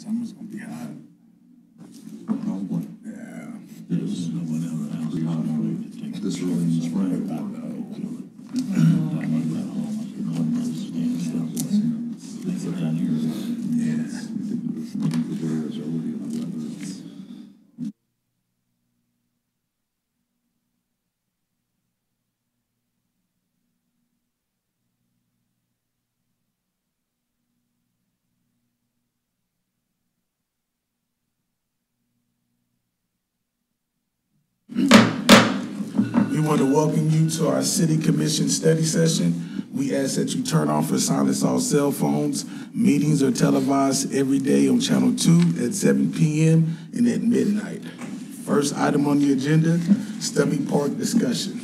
Summer's gonna be hot. Probably. Yeah. This early in the spring. We want to welcome you to our City Commission study session. We ask that you turn off or silence all cell phones. Meetings are televised every day on Channel 2 at 7 p.m. and at midnight. First item on the agenda, Stubby Park discussion.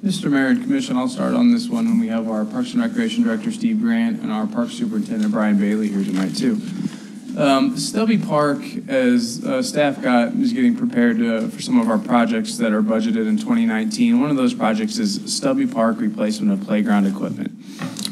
Mr. Mayor and Commission, I'll start on this one when we have our Parks and Recreation Director, Steve Grant, and our Park Superintendent, Brian Bailey, here tonight, too. Stubby Park, as staff is getting prepared for some of our projects that are budgeted in 2019. One of those projects is Stubby Park replacement of playground equipment.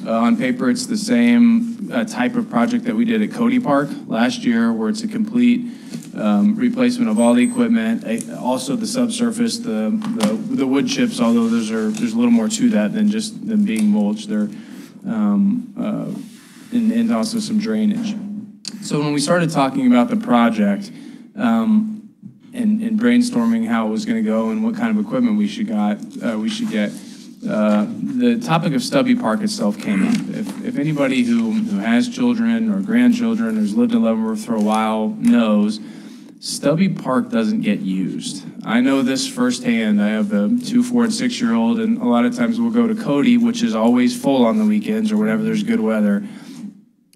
On paper, it's the same type of project that we did at Cody Park last year, where it's a complete replacement of all the equipment, also the subsurface, the wood chips, although there's a little more to that than just them being mulched. And also some drainage. So when we started talking about the project and brainstorming how it was going to go and what kind of equipment we should get, the topic of Stubby Park itself came up. If anybody who has children or grandchildren or has lived in Leavenworth for a while knows, Stubby Park doesn't get used. I know this firsthand. I have a 2, 4, and 6-year-old, and a lot of times we'll go to Cody, which is always full on the weekends or whenever there's good weather,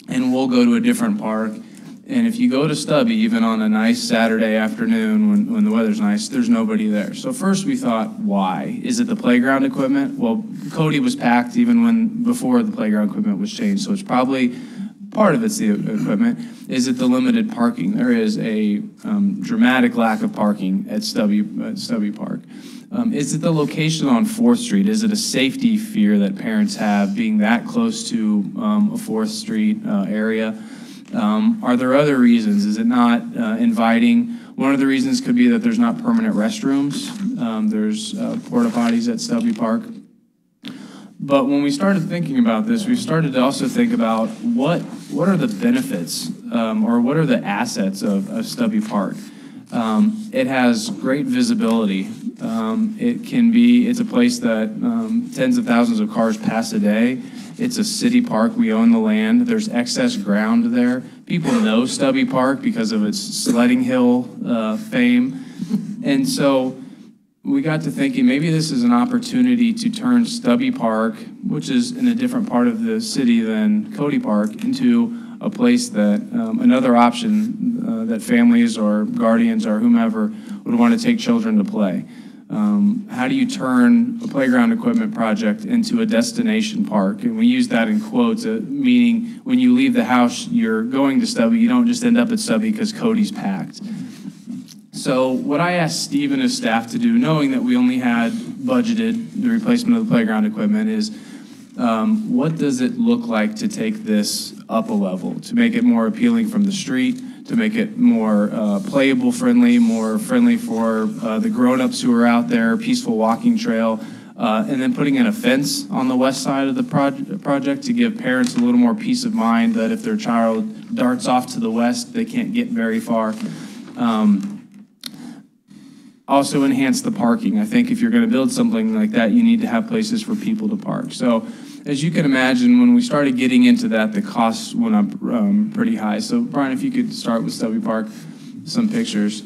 and we'll go to a different park. And if you go to Stubby, even on a nice Saturday afternoon when the weather's nice, there's nobody there. So first we thought, why? Is it the playground equipment? Well, Cody was packed even before the playground equipment was changed, so it's probably part of it's the equipment. Is it the limited parking? There is a dramatic lack of parking at Stubby Park. Is it the location on 4th Street? Is it a safety fear that parents have being that close to a 4th Street area? Are there other reasons? Is it not inviting? One of the reasons could be that there's not permanent restrooms. There's porta potties at Stubby Park. But when we started thinking about this, we started to also think about what are the benefits or what are the assets of Stubby Park. It has great visibility. It's a place that tens of thousands of cars pass a day. It's a city park. We own the land. There's excess ground there. People know Stubby Park because of its sledding hill fame. And so we got to thinking maybe this is an opportunity to turn Stubby Park, which is in a different part of the city than Cody Park, into a place that, another option that families or guardians or whomever would want to take children to play. How do you turn a playground equipment project into a destination park? And we use that in quotes, meaning when you leave the house, you're going to Stubby, you don't just end up at Stubby because Cody's packed. So what I asked Steve and his staff to do, knowing that we only had budgeted the replacement of the playground equipment, is what does it look like to take this up a level, to make it more appealing from the street, to make it more playable friendly, more friendly for the grown-ups who are out there, peaceful walking trail, and then putting in a fence on the west side of the project to give parents a little more peace of mind that if their child darts off to the west, they can't get very far. Also enhance the parking. I think if you're going to build something like that, you need to have places for people to park. So as you can imagine, when we started getting into that, the costs went up pretty high. So Brian, if you could start with Stubby Park, some pictures.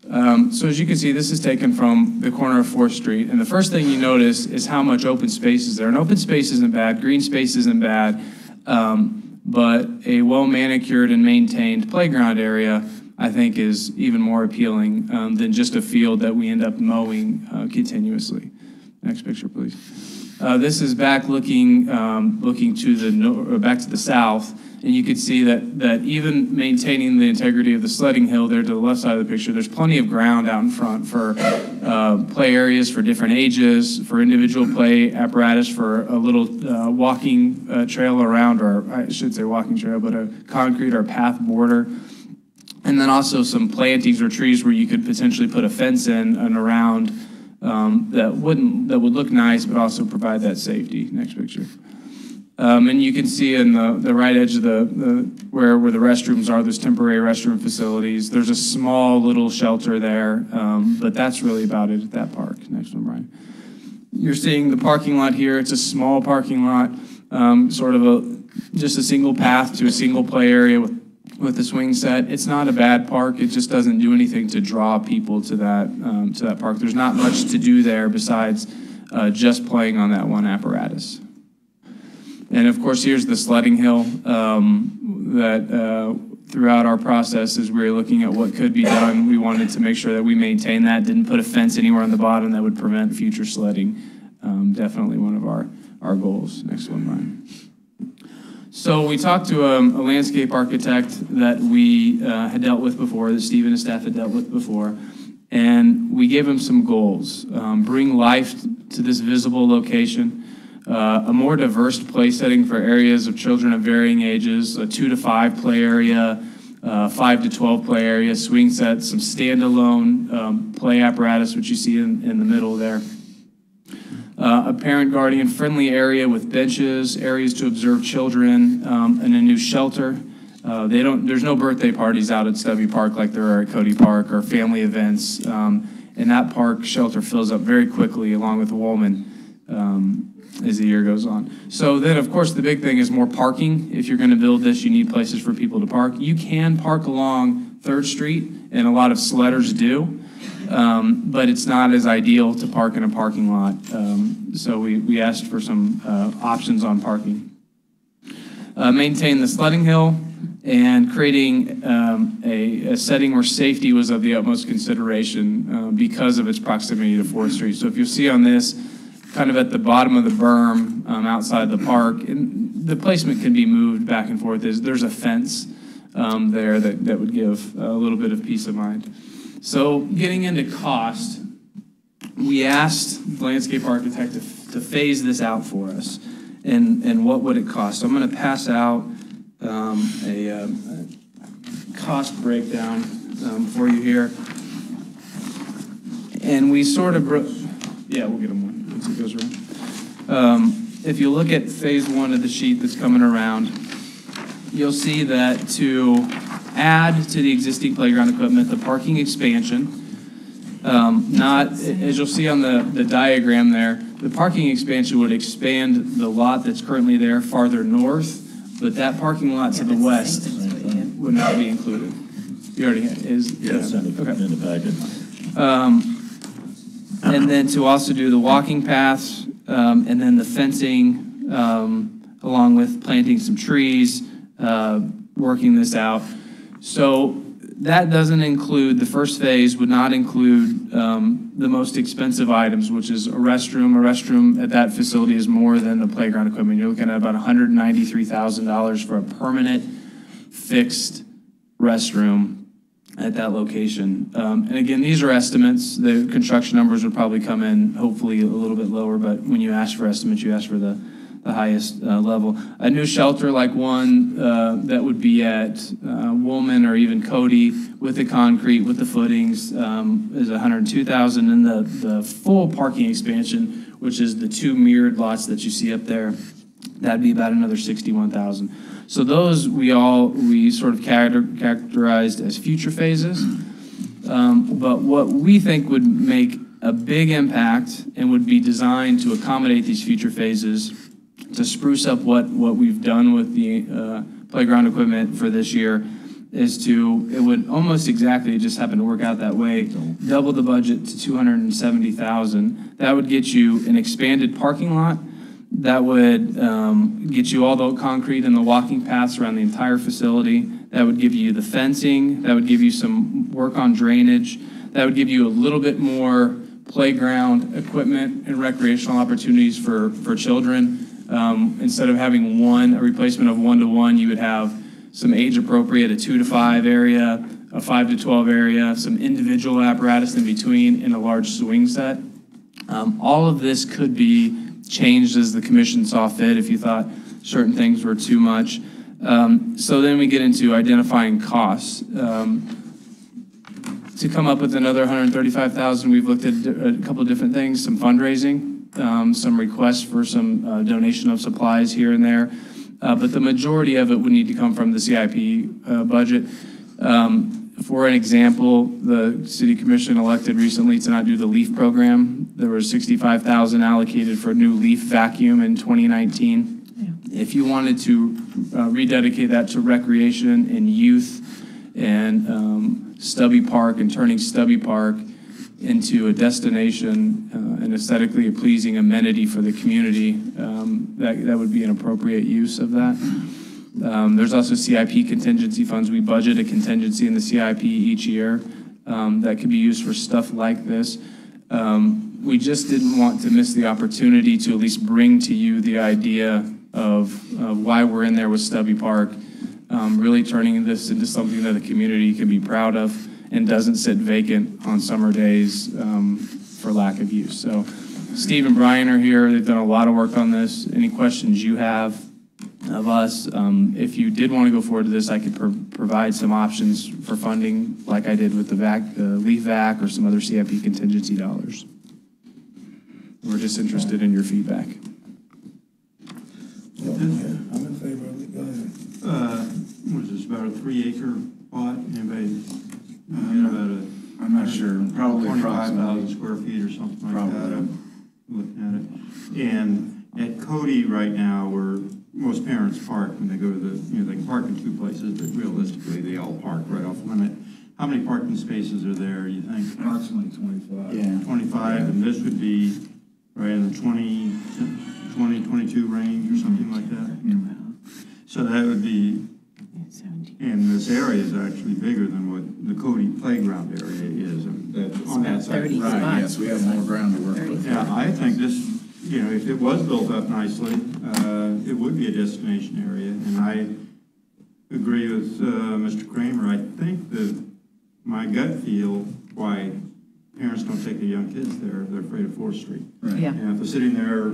So as you can see, this is taken from the corner of 4th Street. And the first thing you notice is how much open space is there. And open space isn't bad, green space isn't bad, but a well-manicured and maintained playground area, I think, is even more appealing than just a field that we end up mowing continuously. Next picture, please. This is back looking to the back to the south, and you can see that even maintaining the integrity of the sledding hill there to the left side of the picture, there's plenty of ground out in front for play areas for different ages, for individual play apparatus, for a little walking trail around, or I should say walking trail, but a concrete or path border. And then also some plantings or trees where you could potentially put a fence in and around that would look nice, but also provide that safety. Next picture. And you can see in the right edge of where the restrooms are, those temporary restroom facilities. There's a small little shelter there, but that's really about it at that park. Next one, Brian. You're seeing the parking lot here. It's a small parking lot, sort of just a single path to a single play area with the swing set. It's not a bad park. It just doesn't do anything to draw people to that park. There's not much to do there besides just playing on that one apparatus. And of course, here's the sledding hill that throughout our process, as we were looking at what could be done, we wanted to make sure that we maintain that, didn't put a fence anywhere on the bottom that would prevent future sledding. Definitely one of our goals. Next one, Brian. So we talked to a landscape architect that we had dealt with before, that Steve and his staff had dealt with before, and we gave him some goals. Bring life to this visible location, a more diverse play setting for areas of children of varying ages, a 2 to 5 play area, 5 to 12 play area, swing sets, some standalone play apparatus, which you see in the middle there. A parent guardian friendly area with benches, areas to observe children, and a new shelter. There's no birthday parties out at Stubby Park like there are at Cody Park, or family events. And that park shelter fills up very quickly along with Woolman as the year goes on. So then, of course, the big thing is more parking. If you're going to build this, you need places for people to park. You can park along 3rd Street, and a lot of sledders do. But it's not as ideal to park in a parking lot. So we asked for some options on parking. Maintain the sledding hill, and creating a setting where safety was of the utmost consideration because of its proximity to 4th Street. So if you see on this, kind of at the bottom of the berm outside the park, and the placement can be moved back and forth. There's a fence there that would give a little bit of peace of mind. So getting into cost, we asked the landscape architect to phase this out for us, and what would it cost. So I'm going to pass out a cost breakdown for you here. And we sort of, yeah, we'll get them one once it goes around. If you look at phase 1 of the sheet that's coming around, you'll see that to add to the existing playground equipment, the parking expansion, as you'll see on the diagram there, the parking expansion would expand the lot that's currently there farther north, but that parking lot to the west would not be included. You already is? Yes, in the packet. And then to also do the walking paths, and then the fencing, along with planting some trees, working this out. So that doesn't include, the first phase would not include the most expensive items, which is a restroom. A restroom at that facility is more than the playground equipment. You're looking at about $193,000 for a permanent fixed restroom at that location. And again, these are estimates. The construction numbers would probably come in hopefully a little bit lower, but when you ask for estimates, you ask for the highest level. A new shelter like one that would be at Woolman or even Cody with the concrete, with the footings, is $102,000. And the full parking expansion, which is the 2 mirrored lots that you see up there, that'd be about another $61,000. So those we sort of characterized as future phases. But what we think would make a big impact and would be designed to accommodate these future phases, to spruce up what we've done with the playground equipment for this year, it would almost exactly, just happen to work out that way, double the budget to $270,000. That would get you an expanded parking lot. That would get you all the concrete and the walking paths around the entire facility. That would give you the fencing. That would give you some work on drainage. That would give you a little bit more playground equipment and recreational opportunities for children. Instead of having a replacement of 1-to-1, you would have some age appropriate, a 2 to 5 area, a 5 to 12 area, some individual apparatus in between, and a large swing set. All of this could be changed as the commission saw fit if you thought certain things were too much. So then we get into identifying costs. To come up with another $135,000, we've looked at a couple of different things, some fundraising, some requests for some donation of supplies here and there. But the majority of it would need to come from the CIP budget. For an example, the City Commission elected recently to not do the LEAF program. There was $65,000 allocated for a new LEAF vacuum in 2019. Yeah. If you wanted to rededicate that to recreation and youth and Stubby Park and turning Stubby Park into a destination, an aesthetically pleasing amenity for the community, that would be an appropriate use of that. There's also CIP contingency funds. We budget a contingency in the CIP each year that could be used for stuff like this. We just didn't want to miss the opportunity to at least bring to you the idea of why we're in there with Stubby Park, really turning this into something that the community can be proud of and doesn't sit vacant on summer days for lack of use. So Steve and Brian are here. They've done a lot of work on this. Any questions you have of us? If you did want to go forward to this, I could provide some options for funding like I did with the LEAF VAC or some other CIP contingency dollars. We're just interested in your feedback. Yeah, I'm in favor of it. Go ahead. Was this about a 3-acre plot? Anybody? I'm not sure. Probably 25,000 square feet or something like that. I'm looking at it. And at Cody right now, where most parents park when they go to they can park in 2 places, but realistically, they all park right off limit. How many parking spaces are there, you think? approximately 25. Yeah. 25, and this would be right in the 22 range or something like that. So that would be, and this area is actually bigger than what the Cody playground area is. On that side. Right, yes, we have more ground to work with. Yeah, I think this, if it was built up nicely, it would be a destination area. And I agree with Mr. Kramer. I think that my gut feel why parents don't take their young kids there, they're afraid of 4th Street. Right. Yeah. And if they're sitting there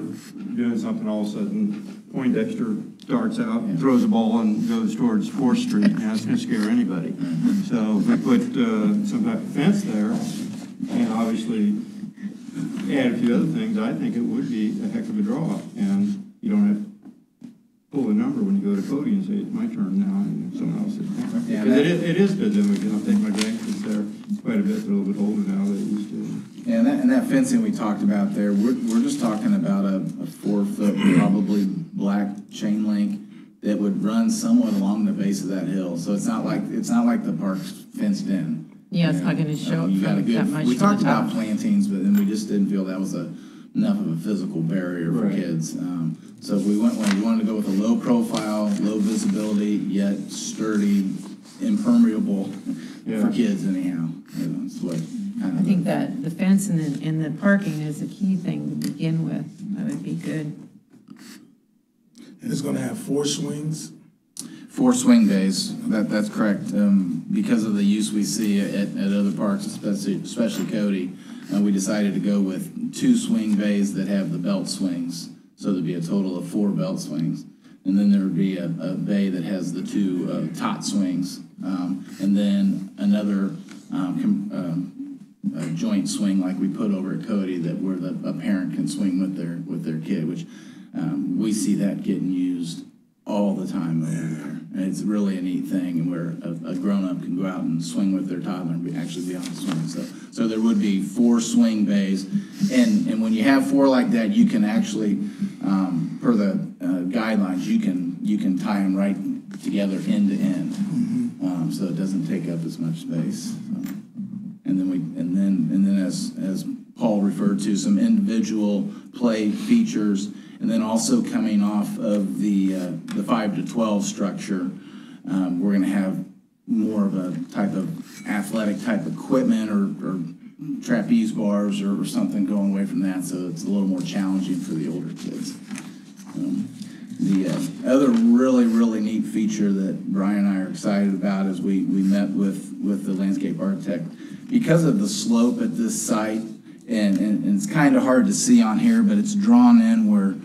doing something, all of a sudden Poindexter darts out, and throws a ball and goes towards 4th Street, that's going to scare anybody. So if we put some type of fence there, and obviously add a few other things, I think it would be a heck of a draw. And you don't have to pull a number when you go to Cody and say, it's my turn now, and someone else is. Yeah, Because it is good, then we can take my grandkids there quite a bit. They're a little bit older now than they used to. And that fencing we talked about there, we're just talking about a 4-foot, probably black chain link that would run somewhat along the base of that hill. So it's not like the park's fenced in. Yeah, it's not gonna show You got a that much good, we from talked the top. about plantings, but then we just didn't feel that was enough of a physical barrier for Right. kids. So we wanted to go with a low profile, low visibility, yet sturdy, impermeable for kids anyhow. That's what I think that the fence and the parking is a key thing to begin with. That would be good. And it's gonna have 4 swings. 4 swing bays, that's correct. Because of the use we see at other parks, especially Cody, we decided to go with 2 swing bays that have the belt swings. So there'd be a total of 4 belt swings. And then there would be a bay that has the 2 tot swings. And then another joint swing like we put over at Cody that where a parent can swing with their kid, which we see that getting used all the time over there. And it's really a neat thing, and where a grown-up can go out and swing with their toddler and actually be on the swing. So there would be 4 swing bays, and when you have 4 like that, you can actually, per the guidelines, you can tie them right together end to end, so it doesn't take up as much space. And then as Paul referred to, some individual play features. And then also coming off of the 5 to 12 structure, we're going to have more of a type of athletic type equipment or trapeze bars or something going away from that, so it's a little more challenging for the older kids. The other really neat feature that Brian and I are excited about is we met with the landscape architect. Because of the slope at this site, and it's kind of hard to see on here, but it's drawn in where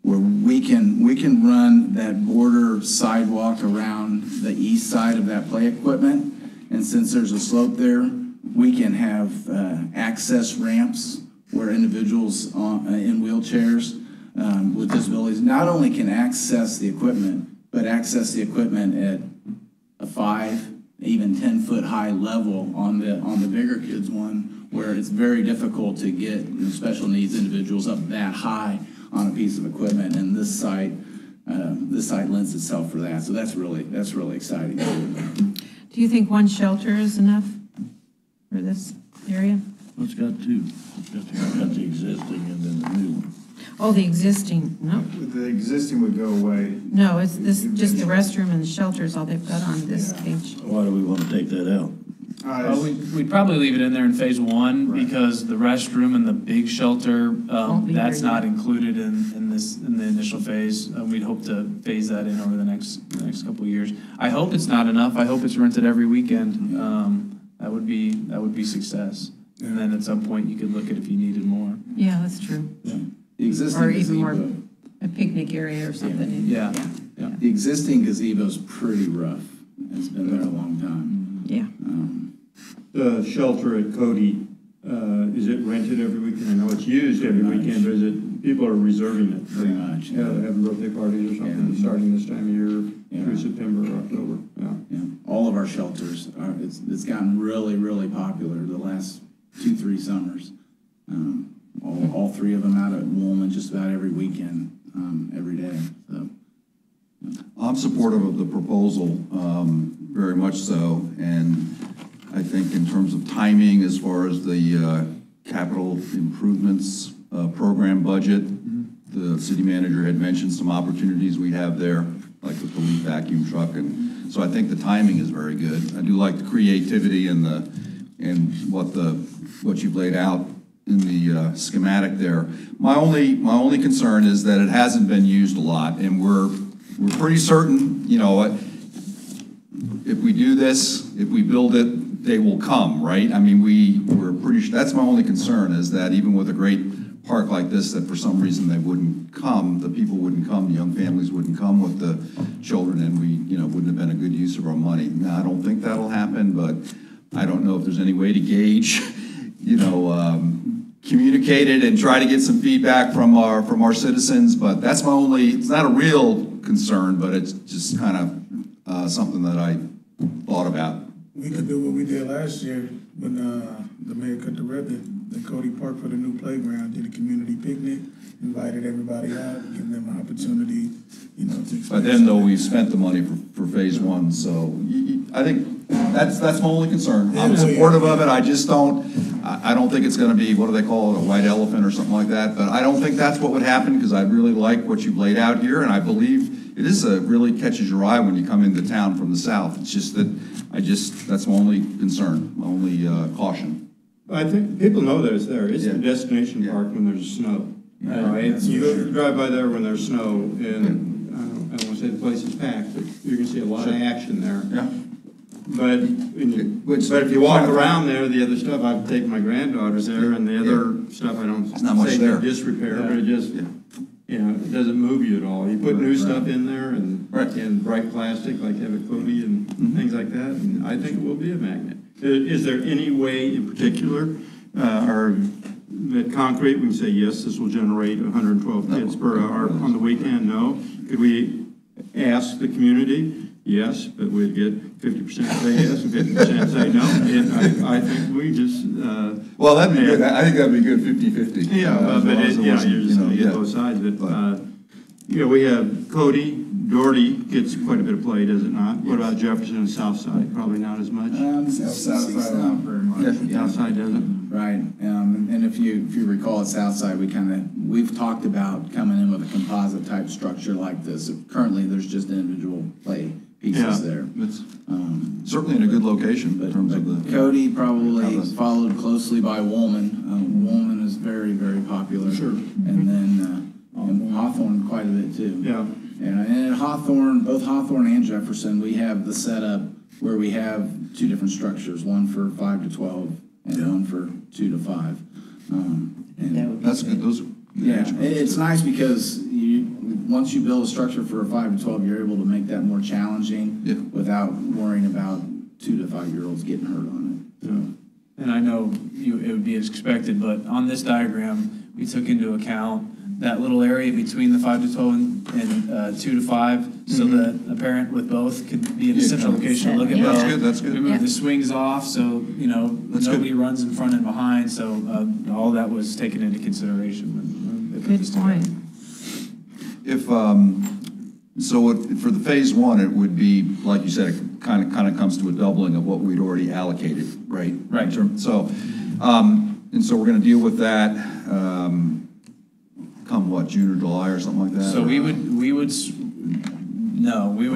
where we can run that border sidewalk around the east side of that play equipment. And since there's a slope there, we can have access ramps where individuals in wheelchairs with disabilities not only can access the equipment, but access the equipment at a 5, even 10-foot high level on the bigger kids one, where it's very difficult to get special needs individuals up that high on a piece of equipment. And this site lends itself for that. So that's really exciting. Do you think one shelter is enough for this area? Well, it's got two. It's got the existing and then the new one. Oh, the existing, no, The existing would go away. no, it's this, just the restroom and the shelter is all they've got on this page. Why do we want to take that out? We'd probably leave it in there in phase one because the restroom and the big shelter, Won't be that's there not yet. included in the initial phase. We'd hope to phase that in over the next couple of years. I hope it's not enough. I hope it's rented every weekend. That would be success. And then at some point you could look at if you needed more. Yeah, that's true. The existing Or even more, gazebo, a picnic area or something. Yeah. the existing gazebo's pretty rough. It's been there a long time. Yeah. The shelter at Cody, is it rented every weekend? I know it's used every weekend, but is it, people are reserving it? Pretty much. Yeah, they're having birthday parties or something, starting this time of year through September or October, yeah. All of our shelters it's gotten really popular the last 2-3 summers. All 3 of them out at Woolman just about every weekend, every day. So I'm supportive of the proposal, very much so, and I think in terms of timing, as far as the capital improvements program budget, the city manager had mentioned some opportunities we have there, like with the leaf vacuum truck, and so I think the timing is very good. I do like the creativity and what you've laid out in the schematic there. My only concern is that it hasn't been used a lot, and we're pretty certain, you know, if we do this, if we build it, they will come, right? I mean, we're pretty sure, that's my only concern, is that even with a great park like this, that for some reason they wouldn't come, the people wouldn't come, the young families wouldn't come with the children, and we, you know, wouldn't have been a good use of our money. Now, I don't think that'll happen, but I don't know if there's any way to gauge, you know, communicate it and try to get some feedback from our citizens, but that's my only, it's not a real concern, but it's just kind of something that I thought about. We could do what we did last year when the mayor cut the ribbon at Cody Park for the new playground, did a community picnic, invited everybody out, give them an opportunity, you know, to. But then though, we've spent the money for phase one, so I think that's my only concern. I'm supportive of it, I just I don't think it's gonna be, what do they call it, a white elephant or something like that, but I don't think that's what would happen, because I really like what you've laid out here, and I believe it is really catches your eye when you come into town from the south. It's just that, that's my only concern, my only caution. I think people know that it's there. It's the destination Yeah. park when there's snow. Right. You drive by there when there's snow, and I don't want to say the place is packed, but you're going to see a lot of action there. Yeah. But if you walk around there, the other stuff, I've taken my granddaughters there, and the other stuff, I don't not much say there. disrepair, but it just, you know, it doesn't move you at all. You put new stuff in there and bright plastic, like have a Cody and things like that, and I think it will be a magnet. Is there any way in particular, or that concrete, we can say, yes, this will generate 112 kids per hour on the weekend? No. Could we ask the community? Yes, but we'd get 50% say yes and 50% say no. And I think we just... well, that'd be good. I think that'd be good, 50-50. Yeah, but you're just going to get both sides of it. You know, we have Cody, Doherty gets quite a bit of play, does it not? What about Jefferson and Southside? Probably not as much. Southside not very much. Southside doesn't. Right, and if you recall at Southside, we've talked about coming in with a composite type structure like this. Currently, there's just individual play pieces there. It's certainly in a good location in terms of the... Cody probably followed closely by Woolman. Woolman is very popular. Sure. And then Hawthorne quite a bit too. Yeah. And at Hawthorne, both Hawthorne and Jefferson, we have the setup where we have 2 different structures, one for 5 to 12 and one for 2 to 5. That would be That's good. Those are good age groups. It's nice because once you build a structure for a 5 to 12, you're able to make that more challenging Yeah. without worrying about 2 to 5 year olds getting hurt on it. And I know it would be expected, but on this diagram, we took into account that little area between the 5 to 12 and 2 to 5, so that a parent with both could be in a central location to look at Yeah. both. That's good, that's good. We moved the swings off, so, That's nobody good. runs in front and behind, so all that was taken into consideration when they put Good this together. point. If, for the phase one, it would be, like you said, it kind of comes to a doubling of what we'd already allocated, right? Right. So, and so we're gonna deal with that, come what, June or July or something like that? So we would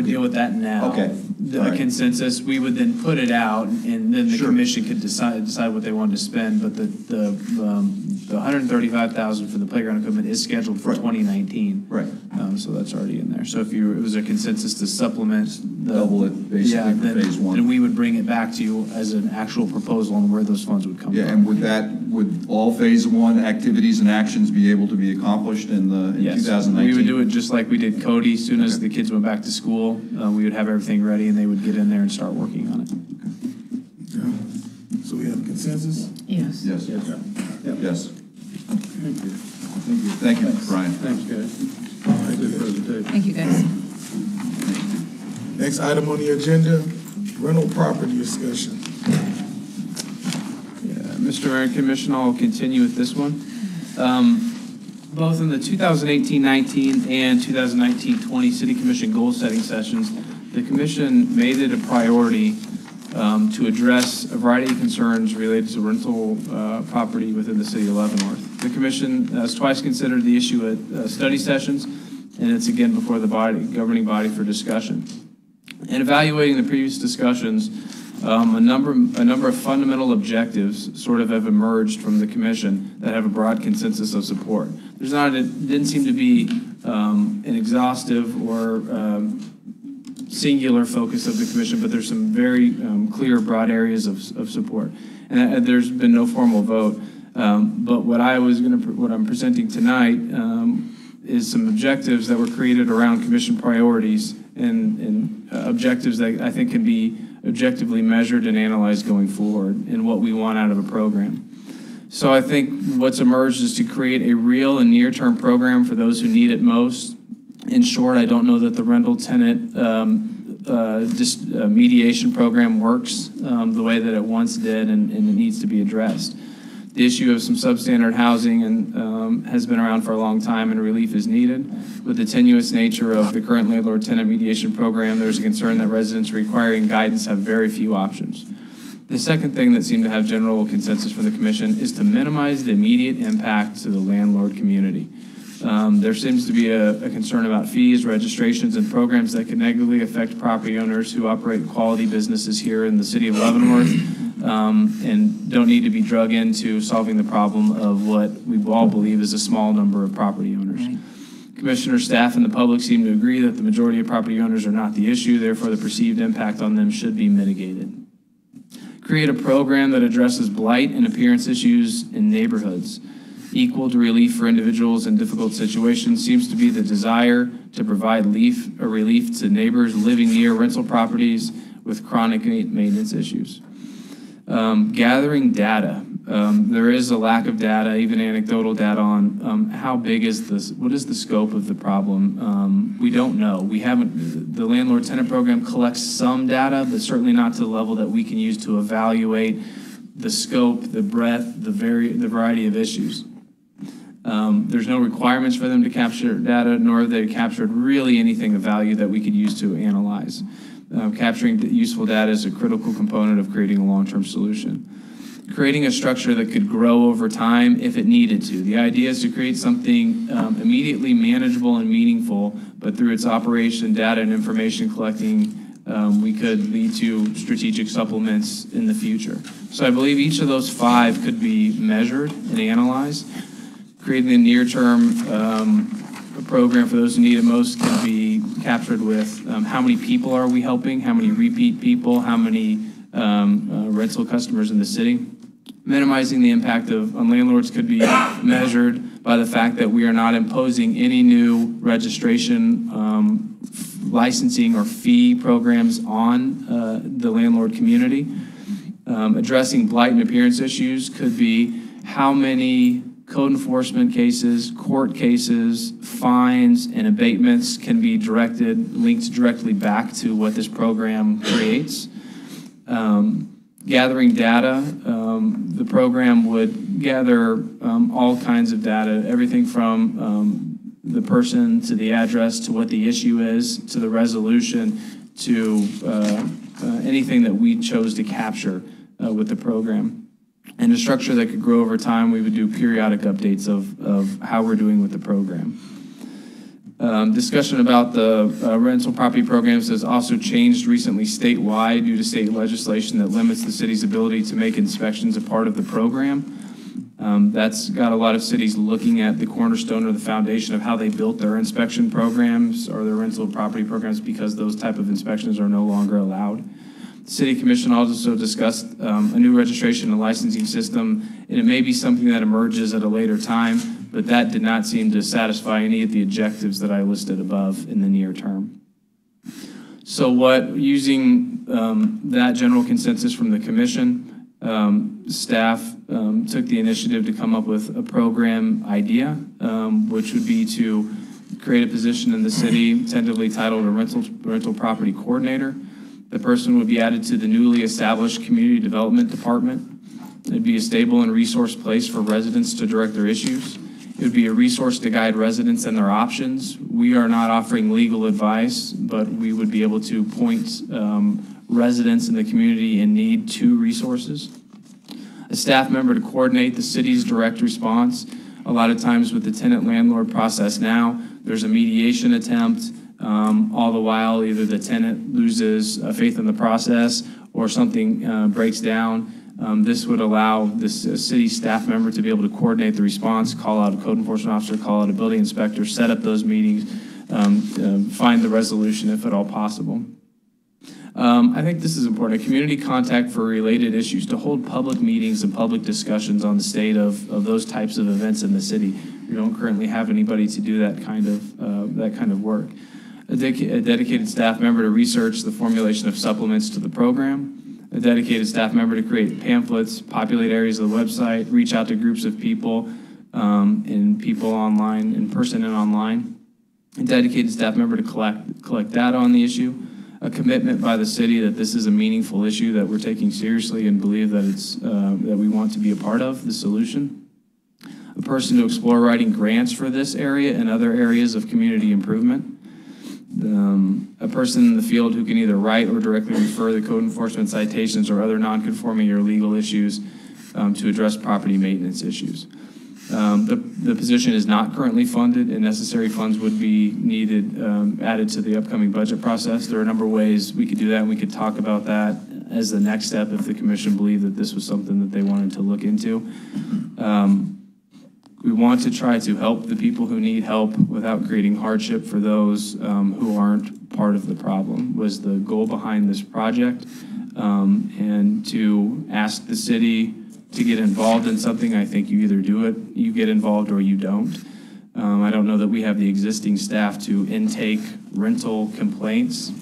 deal with that now. Okay. The All right. consensus, we would then put it out, and then the Sure. commission could decide what they wanted to spend, but the $135,000 for the playground equipment is scheduled for Right. 2019. Right. So that's already in there. So if it was a consensus to supplement the. Double it, basically, Yeah, for phase one. then we would bring it back to you as an actual proposal on where those funds would come from. Yeah, and would all phase one activities and actions be able to be accomplished in Yes, 2019? we would do it just like we did Cody. As soon as Okay. the kids went back to school, we would have everything ready and they would get in there and start working on it. Okay. So we have consensus? Yes. Yes, yes. Thank you. Thank you, Brian. Thanks, guys. Good presentation. Thank you, guys. Next item on the agenda, rental property discussion. Yeah, Mr. Mayor and Commission, I'll continue with this one. Both in the 2018-19 and 2019-20 City Commission goal-setting sessions, the Commission made it a priority to address a variety of concerns related to rental property within the city of Leavenworth. The Commission has twice considered the issue at study sessions, and it's again before the governing body for discussion. In evaluating the previous discussions, a number of fundamental objectives sort of have emerged from the commission that have a broad consensus of support. It didn't seem to be an exhaustive or singular focus of the commission, but there's some very clear, broad areas of support. And there's been no formal vote. But what I'm presenting tonight is some objectives that were created around commission priorities and objectives that I think can be objectively measured and analyzed going forward in what we want out of a program. So I think what's emerged is to create a real and near-term program for those who need it most. In short, I don't know that the rental tenant mediation program works the way that it once did, and it needs to be addressed. The issue of some substandard housing has been around for a long time, and relief is needed. With the tenuous nature of the current landlord-tenant mediation program, there's a concern that residents requiring guidance have very few options. The second thing that seemed to have general consensus from the commission is to minimize the immediate impact to the landlord community. There seems to be a concern about fees, registrations, and programs that can negatively affect property owners who operate quality businesses here in the city of Leavenworth, and don't need to be drug into solving the problem of what we all believe is a small number of property owners. Right. Commissioner, staff, and the public seem to agree that the majority of property owners are not the issue, therefore the perceived impact on them should be mitigated. Create a program that addresses blight and appearance issues in neighborhoods. Equal to relief for individuals in difficult situations seems to be the desire to provide relief to neighbors living near rental properties with chronic maintenance issues. Gathering data. There is a lack of data, even anecdotal data on how big is this, what is the scope of the problem? We don't know. The landlord-tenant program collects some data, but certainly not to the level that we can use to evaluate the scope, the breadth, the variety of issues. There's no requirements for them to capture data, nor have they captured really anything of value that we could use to analyze. Capturing useful data is a critical component of creating a long-term solution. Creating a structure that could grow over time if it needed to. The idea is to create something immediately manageable and meaningful, but through its operation, data, and information collecting, we could lead to strategic supplements in the future. So I believe each of those 5 could be measured and analyzed. Creating a near-term program for those who need it most can be captured with how many people are we helping, how many repeat people, how many rental customers in the city. Minimizing the impact on landlords could be measured by the fact that we are not imposing any new registration, licensing, or fee programs on the landlord community. Addressing blight and appearance issues could be how many code enforcement cases, court cases, fines, and abatements can be linked directly back to what this program creates. Gathering data, the program would gather all kinds of data, everything from the person to the address to what the issue is to the resolution to anything that we chose to capture with the program. And a structure that could grow over time, we would do periodic updates of how we're doing with the program. Discussion about the rental property programs has also changed recently statewide due to state legislation that limits the city's ability to make inspections a part of the program. That's got a lot of cities looking at the cornerstone or the foundation of how they built their inspection programs or their rental property programs, because those type of inspections are no longer allowed. The City Commission also discussed a new registration and licensing system, and it may be something that emerges at a later time, but that did not seem to satisfy any of the objectives that I listed above in the near term. So using that general consensus from the commission, staff took the initiative to come up with a program idea, which would be to create a position in the city tentatively titled a rental property coordinator. The person would be added to the newly established community development department. It'd be a stable and resource place for residents to direct their issues. It would be a resource to guide residents and their options. We are not offering legal advice, but we would be able to point residents in the community in need to resources. A staff member to coordinate the city's direct response. A lot of times with the tenant-landlord process now, there's a mediation attempt. All the while, either the tenant loses faith in the process or something breaks down. This would allow this city staff member to be able to coordinate the response, call out a code enforcement officer, call out a building inspector, set up those meetings, find the resolution if at all possible. I think this is important. A community contact for related issues, to hold public meetings and public discussions on the state of those types of events in the city. We don't currently have anybody to do that kind of work. A dedicated staff member to research the formulation of supplements to the program. A dedicated staff member to create pamphlets, populate areas of the website, reach out to groups of people, and people online, in person and online. A dedicated staff member to collect data on the issue. A commitment by the city that this is a meaningful issue that we're taking seriously and believe that that we want to be a part of the solution. A person to explore writing grants for this area and other areas of community improvement. A person in the field who can either write or directly refer the code enforcement citations or other non-conforming or legal issues to address property maintenance issues. The position is not currently funded, and necessary funds would be needed, added to the upcoming budget process. There are a number of ways we could do that, and we could talk about that as the next step if the commission believed that this was something that they wanted to look into. We want to try to help the people who need help without creating hardship for those who aren't part of the problem, was the goal behind this project. And to ask the city to get involved in something, I think you either do it, you get involved, or you don't. I don't know that we have the existing staff to intake rental complaints.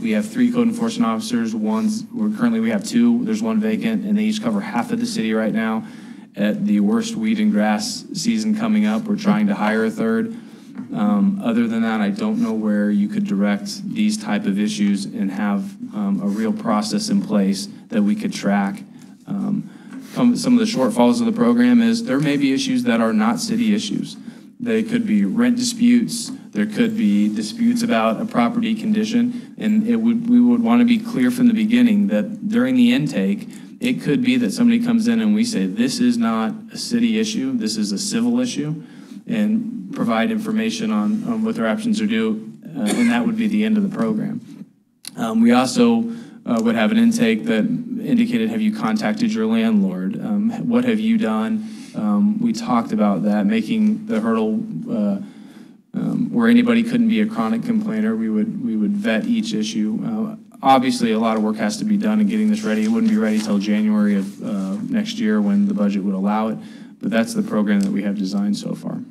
We have 3 code enforcement officers. Currently we have 2. There's 1 vacant, and they each cover half of the city right now. At the worst weed and grass season coming up, we're trying to hire a 3rd. Other than that, I don't know where you could direct these type of issues and have a real process in place that we could track. Some of the shortfalls of the program is there may be issues that are not city issues. They could be rent disputes. There could be disputes about a property condition, and we would want to be clear from the beginning that during the intake, it could be that somebody comes in and we say, this is not a city issue, this is a civil issue, and provide information on what their options are due, and that would be the end of the program. We also would have an intake that indicated, have you contacted your landlord? What have you done? We talked about that, making the hurdle where anybody couldn't be a chronic complainer. We would vet each issue. Obviously, a lot of work has to be done in getting this ready. It wouldn't be ready till January of next year when the budget would allow it. But that's the program that we have designed so far.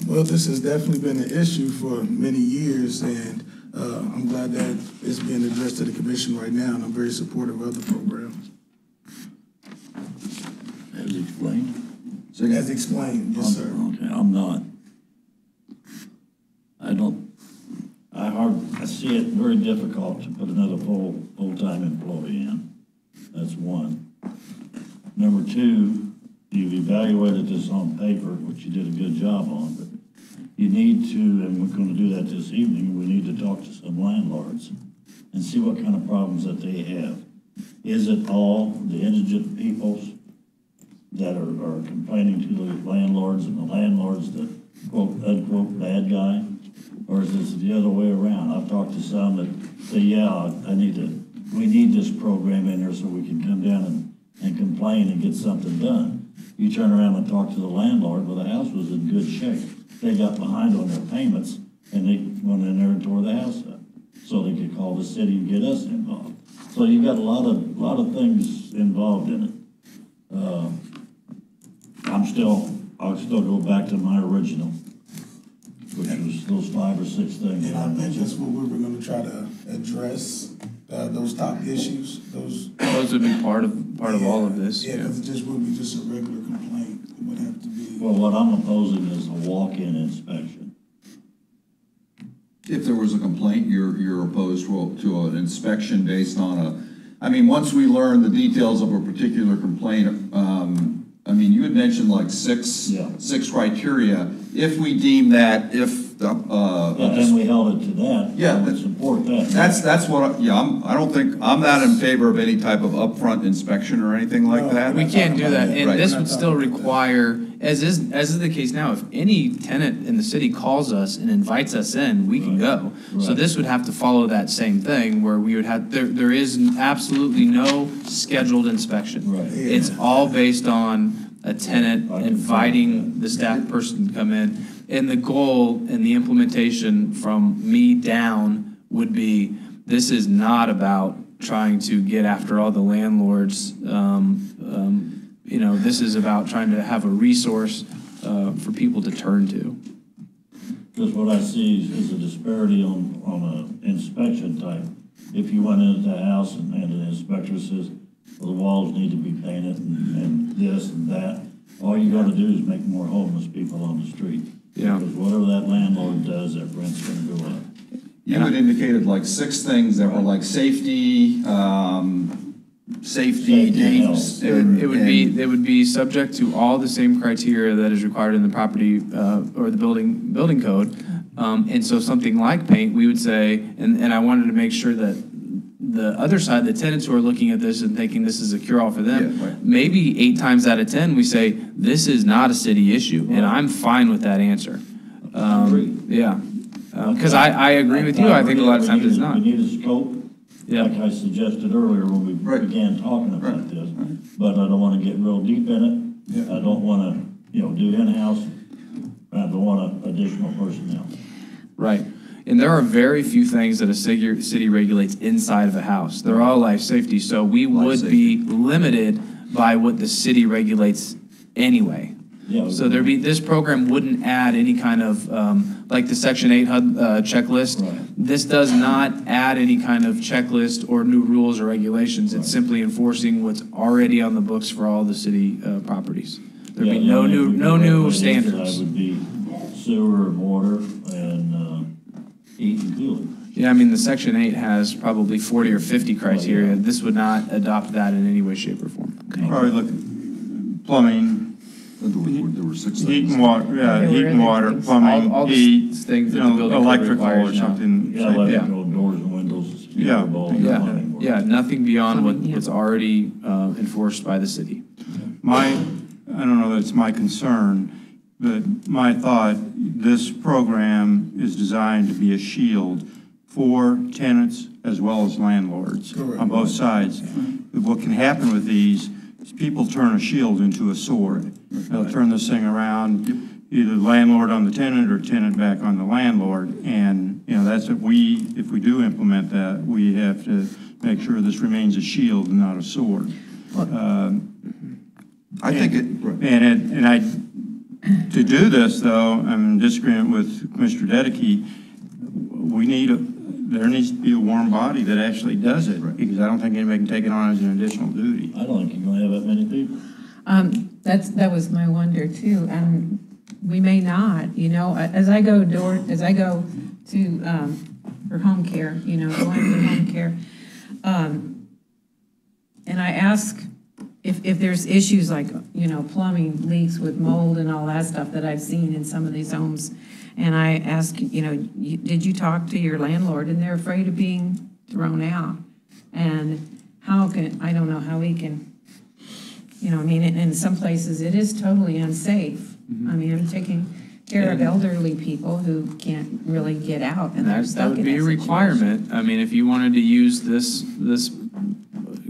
Well, this has definitely been an issue for many years, and I'm glad that it's being addressed to the commission right now, and I'm very supportive of the program. As explained. As explained, yes, sir. Okay, I'm not. I see it very difficult to put another full-time employee in. That's one. Number two, you've evaluated this on paper, which you did a good job on, but you need to, and we're gonna do that this evening, we need to talk to some landlords and see what kind of problems that they have. Is it all the indigent peoples that are complaining to the landlords and the landlords the quote unquote bad guy? Or is this the other way around? I've talked to some that say, yeah, we need this program in there so we can come down and complain and get something done. You turn around and talk to the landlord, well, the house was in good shape. They got behind on their payments and they went in there and tore the house up so they could call the city and get us involved. So you got a lot of things involved in it. I'll still go back to my original, which was those 5 or 6 things. And I think that's what we were gonna try to address, those top issues, those. Those would be part of all of this. Yeah, because it just wouldn't be just a regular complaint. It would have to be. Well, what I'm opposing is a walk-in inspection. If there was a complaint, you're opposed to an inspection based on once we learn the details of a particular complaint, you had mentioned like six criteria. If we deem that, And we held it to that. Yeah, I would support that. that's what, I'm not in favor of any type of upfront inspection or anything like that. We can't do that, and Right. this would still require, as is the case now, if any tenant in the city calls us and invites us in, we can go. So Right. this would have to follow that same thing, where we would have, there is absolutely no scheduled inspection. Right. It's all based on a tenant I can inviting follow that. the staff person to come in. And the goal and the implementation from me down would be, this is not about trying to get after all the landlords. This is about trying to have a resource for people to turn to. Because what I see is a disparity on an inspection type. If you went into the house and the inspector says, well, the walls need to be painted and this and that, all you gotta do is make more homeless people on the street. Yeah. Because whatever that landlord does, that rent's gonna go up. You had indicated like 6 things that were like safety, Safety and dates. It would be subject to all the same criteria that is required in the property or the building code. And so something like paint, we would say, and I wanted to make sure that the other side, the tenants who are looking at this and thinking this is a cure-all for them, Yeah, right. maybe 8 times out of 10, we say, this is not a city issue, and I'm fine with that answer. Agree. Yeah, because I agree with you, I think a lot of times it's not. We need a scope, Yeah. like I suggested earlier when we Right. began talking about Right. this. But I don't wanna get real deep in it. Yeah. I don't wanna, do in-house. I don't want additional personnel. Right. And there are very few things that a city regulates inside of a house. They're all life safety, so we would be limited by what the city regulates anyway. Yeah. So this program wouldn't add any kind of, like the Section 8 HUD checklist. Right. This does not add any kind of checklist or new rules or regulations. It's simply enforcing what's already on the books for all the city properties. There'd be Yeah, no the only new thing we could regulate standards. inside would be sewer and water and heat and cooling. Yeah, the Section 8 has probably 40 or 50 criteria. This would not adopt that in any way, shape, or form. Probably look at plumbing, There were 6 heat things. and water, heat and water, plumbing, All the heat, things that the building code electrical or requires now. something. Yeah, electrical doors and windows. Yeah. Yeah, nothing beyond what's already enforced by the city. I don't know that it's my concern, but my thought, this program is designed to be a shield for tenants as well as landlords on both sides. What can happen with these is people turn a shield into a sword. They'll turn this thing around, either landlord on the tenant or tenant back on the landlord. And, that's what if we do implement that, we have to make sure this remains a shield and not a sword. I think it, And to do this, though, I'm in disagreement with Commissioner Dedeky. There needs to be a warm body that actually does it, because I don't think anybody can take it on as an additional duty. I don't think you're gonna have that many people. That was my wonder too, and we may not, as I go to, for home care, going to home care, and I ask if there's issues like, plumbing leaks with mold and all that stuff that I've seen in some of these homes, and I ask, did you talk to your landlord? And they're afraid of being thrown out. And I don't know how we can, in some places it is totally unsafe. I mean, I'm taking care of elderly people who can't really get out, and they're That stuck would in be a that situation. requirement. I mean, if you wanted to use this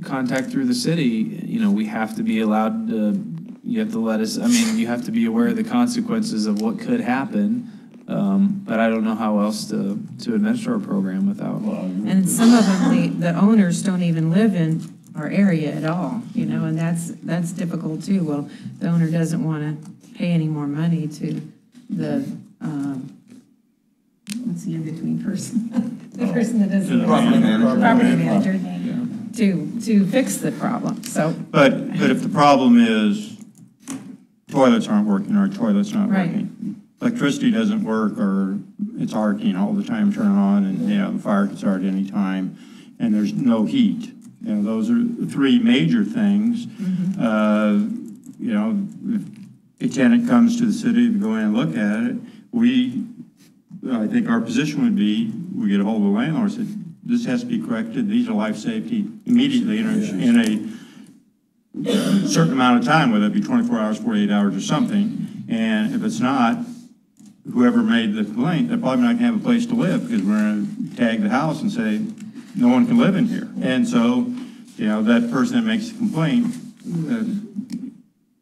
contact through the city, we have to be allowed to, you have to let us, you have to be aware of the consequences of what could happen. But I don't know how else to administer a program without. And some of them, the owners don't even live in our area at all, and that's difficult too. Well, the owner doesn't want to pay any more money to the, what's the in-between person? The person that doesn't. Property manager. Property manager, to fix the problem, so. But if the problem is toilets aren't working or toilets not Right. working, electricity doesn't work, or it's arcing all the time, turn on, and, the fire can start any time, and there's no heat. Those are the three major things. If a tenant comes to the city to go in and look at it, I think our position would be, we get a hold of the landlord and say, this has to be corrected, these are life safety immediately in a certain amount of time, whether it be 24 hours, 48 hours or something. And if it's not, whoever made the complaint, they're probably not gonna have a place to live, because we're gonna tag the house and say, no one can live in here. And so, that person that makes the complaint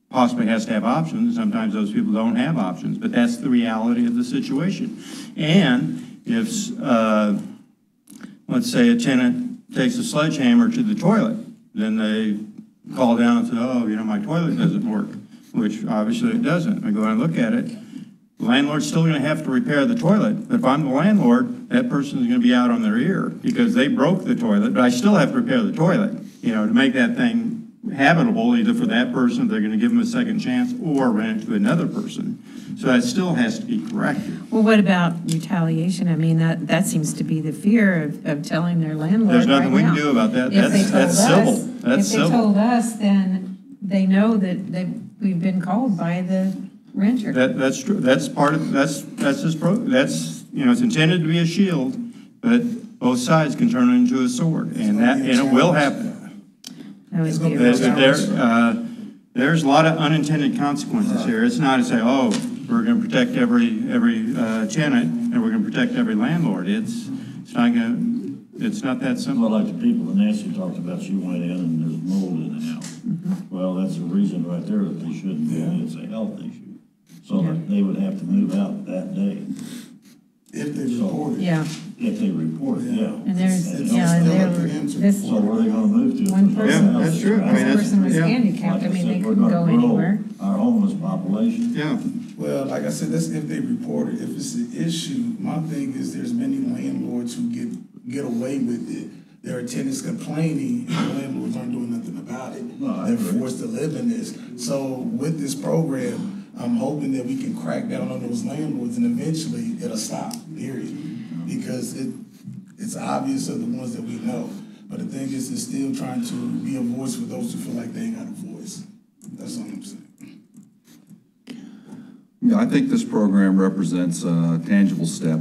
possibly has to have options. Sometimes those people don't have options, but that's the reality of the situation. And if, let's say a tenant takes a sledgehammer to the toilet, then they call down and say, oh, my toilet doesn't work, which obviously it doesn't. I go and look at it. The landlord's still going to have to repair the toilet. But if I'm the landlord, that person's going to be out on their ear because they broke the toilet, but I still have to repair the toilet, to make that thing habitable, either for that person, if they're going to give them a second chance, or rent it to another person. So that still has to be corrected. Well, what about retaliation? That seems to be the fear of telling their landlord. There's nothing we can do about that. That's civil. That's civil. If they told us, then they know that we've been called by the renter. That's true. That's part of, that's this it's intended to be a shield, but both sides can turn it into a sword, and it will happen. That would be a real There's a lot of unintended consequences here. It's not to say, oh, we're going to protect every tenant and we're going to protect every landlord. It's not that simple. Well, like the people that Nancy talked about, she went in and there's mold in the house. Well, that's a reason right there that they shouldn't be in. It's a health issue. So that they would have to move out that day. If they report it. Yeah, If they report it, yeah. and there's, It's yeah, still there up to were, them to this, So where are they gonna move to? one person. Yeah, that's true. This person was yeah. handicapped, Like I they said, we're couldn't gonna go grow anywhere. Our homeless population. Yeah. Well, like I said, that's if they report it. If it's an issue, my thing is there's many landlords who get away with it. There are tenants complaining, and the landlords aren't doing nothing about it. No, I They're agree. forced to live in this. So with this program, I'm hoping that we can crack down on those landlords and eventually it'll stop, period. Because it's obvious of the ones that we know. But the thing is, it's still trying to be a voice for those who feel like they ain't got a voice. That's all I'm saying. Yeah, I think this program represents a tangible step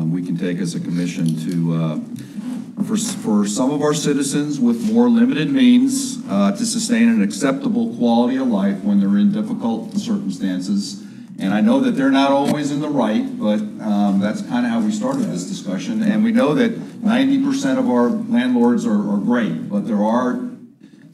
we can take as a commission to, for some of our citizens with more limited means, to sustain an acceptable quality of life when they're in difficult circumstances. And I know that they're not always in the right, but that's kind of how we started this discussion. And we know that 90% of our landlords are great, but there are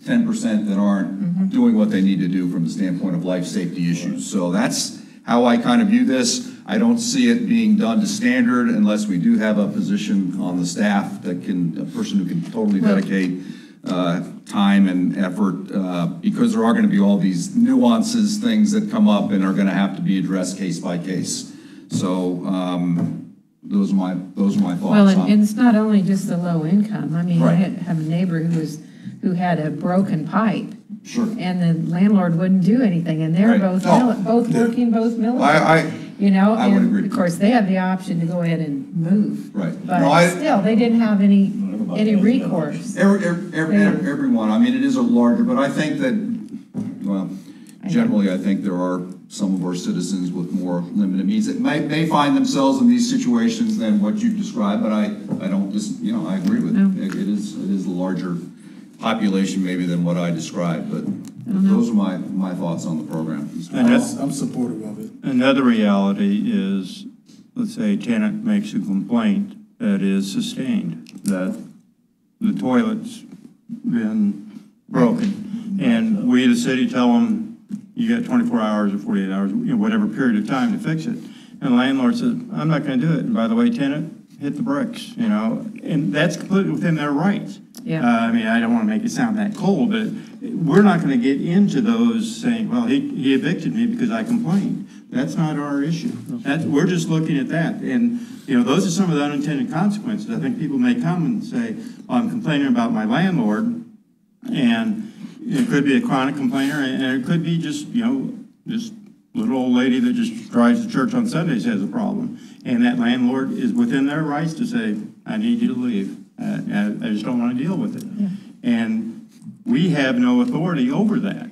10% that aren't doing what they need to do from the standpoint of life safety issues. So that's how I kind of view this. I don't see it being done to standard unless we do have a position on the staff that can, a person who can totally dedicate time and effort, because there are going to be all these nuances, things that come up and are going to have to be addressed case by case. So those are my thoughts. Well, on and it's not only just the low income. I mean, I Right. have a neighbor who had a broken pipe. Sure. And the landlord wouldn't do anything, and they're Right. both, No. both working, both military. I You know, I would and agree. of course, they have the option to go ahead and move. Right. But No, still, they didn't have any Everybody has that recourse. Everyone, I mean, it is a larger, but I think that, well, generally, I think there are some of our citizens with more limited means that may find themselves in these situations than what you've described, but I don't just, I agree with No. it. It is a larger population maybe than what I described, but know. those are my thoughts on the program. And that's, I'm supportive of it. another reality is, let's say a tenant makes a complaint that is sustained, that the toilet's been broken. And we, the city, tell them, you got 24 hours or 48 hours, whatever period of time to fix it. And the landlord says, I'm not gonna do it. And by the way, tenant, hit the bricks, and that's completely within their rights. Yeah. I mean, I don't want to make it sound that cold, but we're not going to get into those saying, well, he evicted me because I complained. That's not our issue. We're just looking at that. And, those are some of the unintended consequences. I think people may come and say, well, I'm complaining about my landlord, and it could be a chronic complainer, and it could be just little old lady that just drives to church on Sundays has a problem. And that landlord is within their rights to say, I need you to leave. I just don't want to deal with it. Yeah. And we have no authority over that.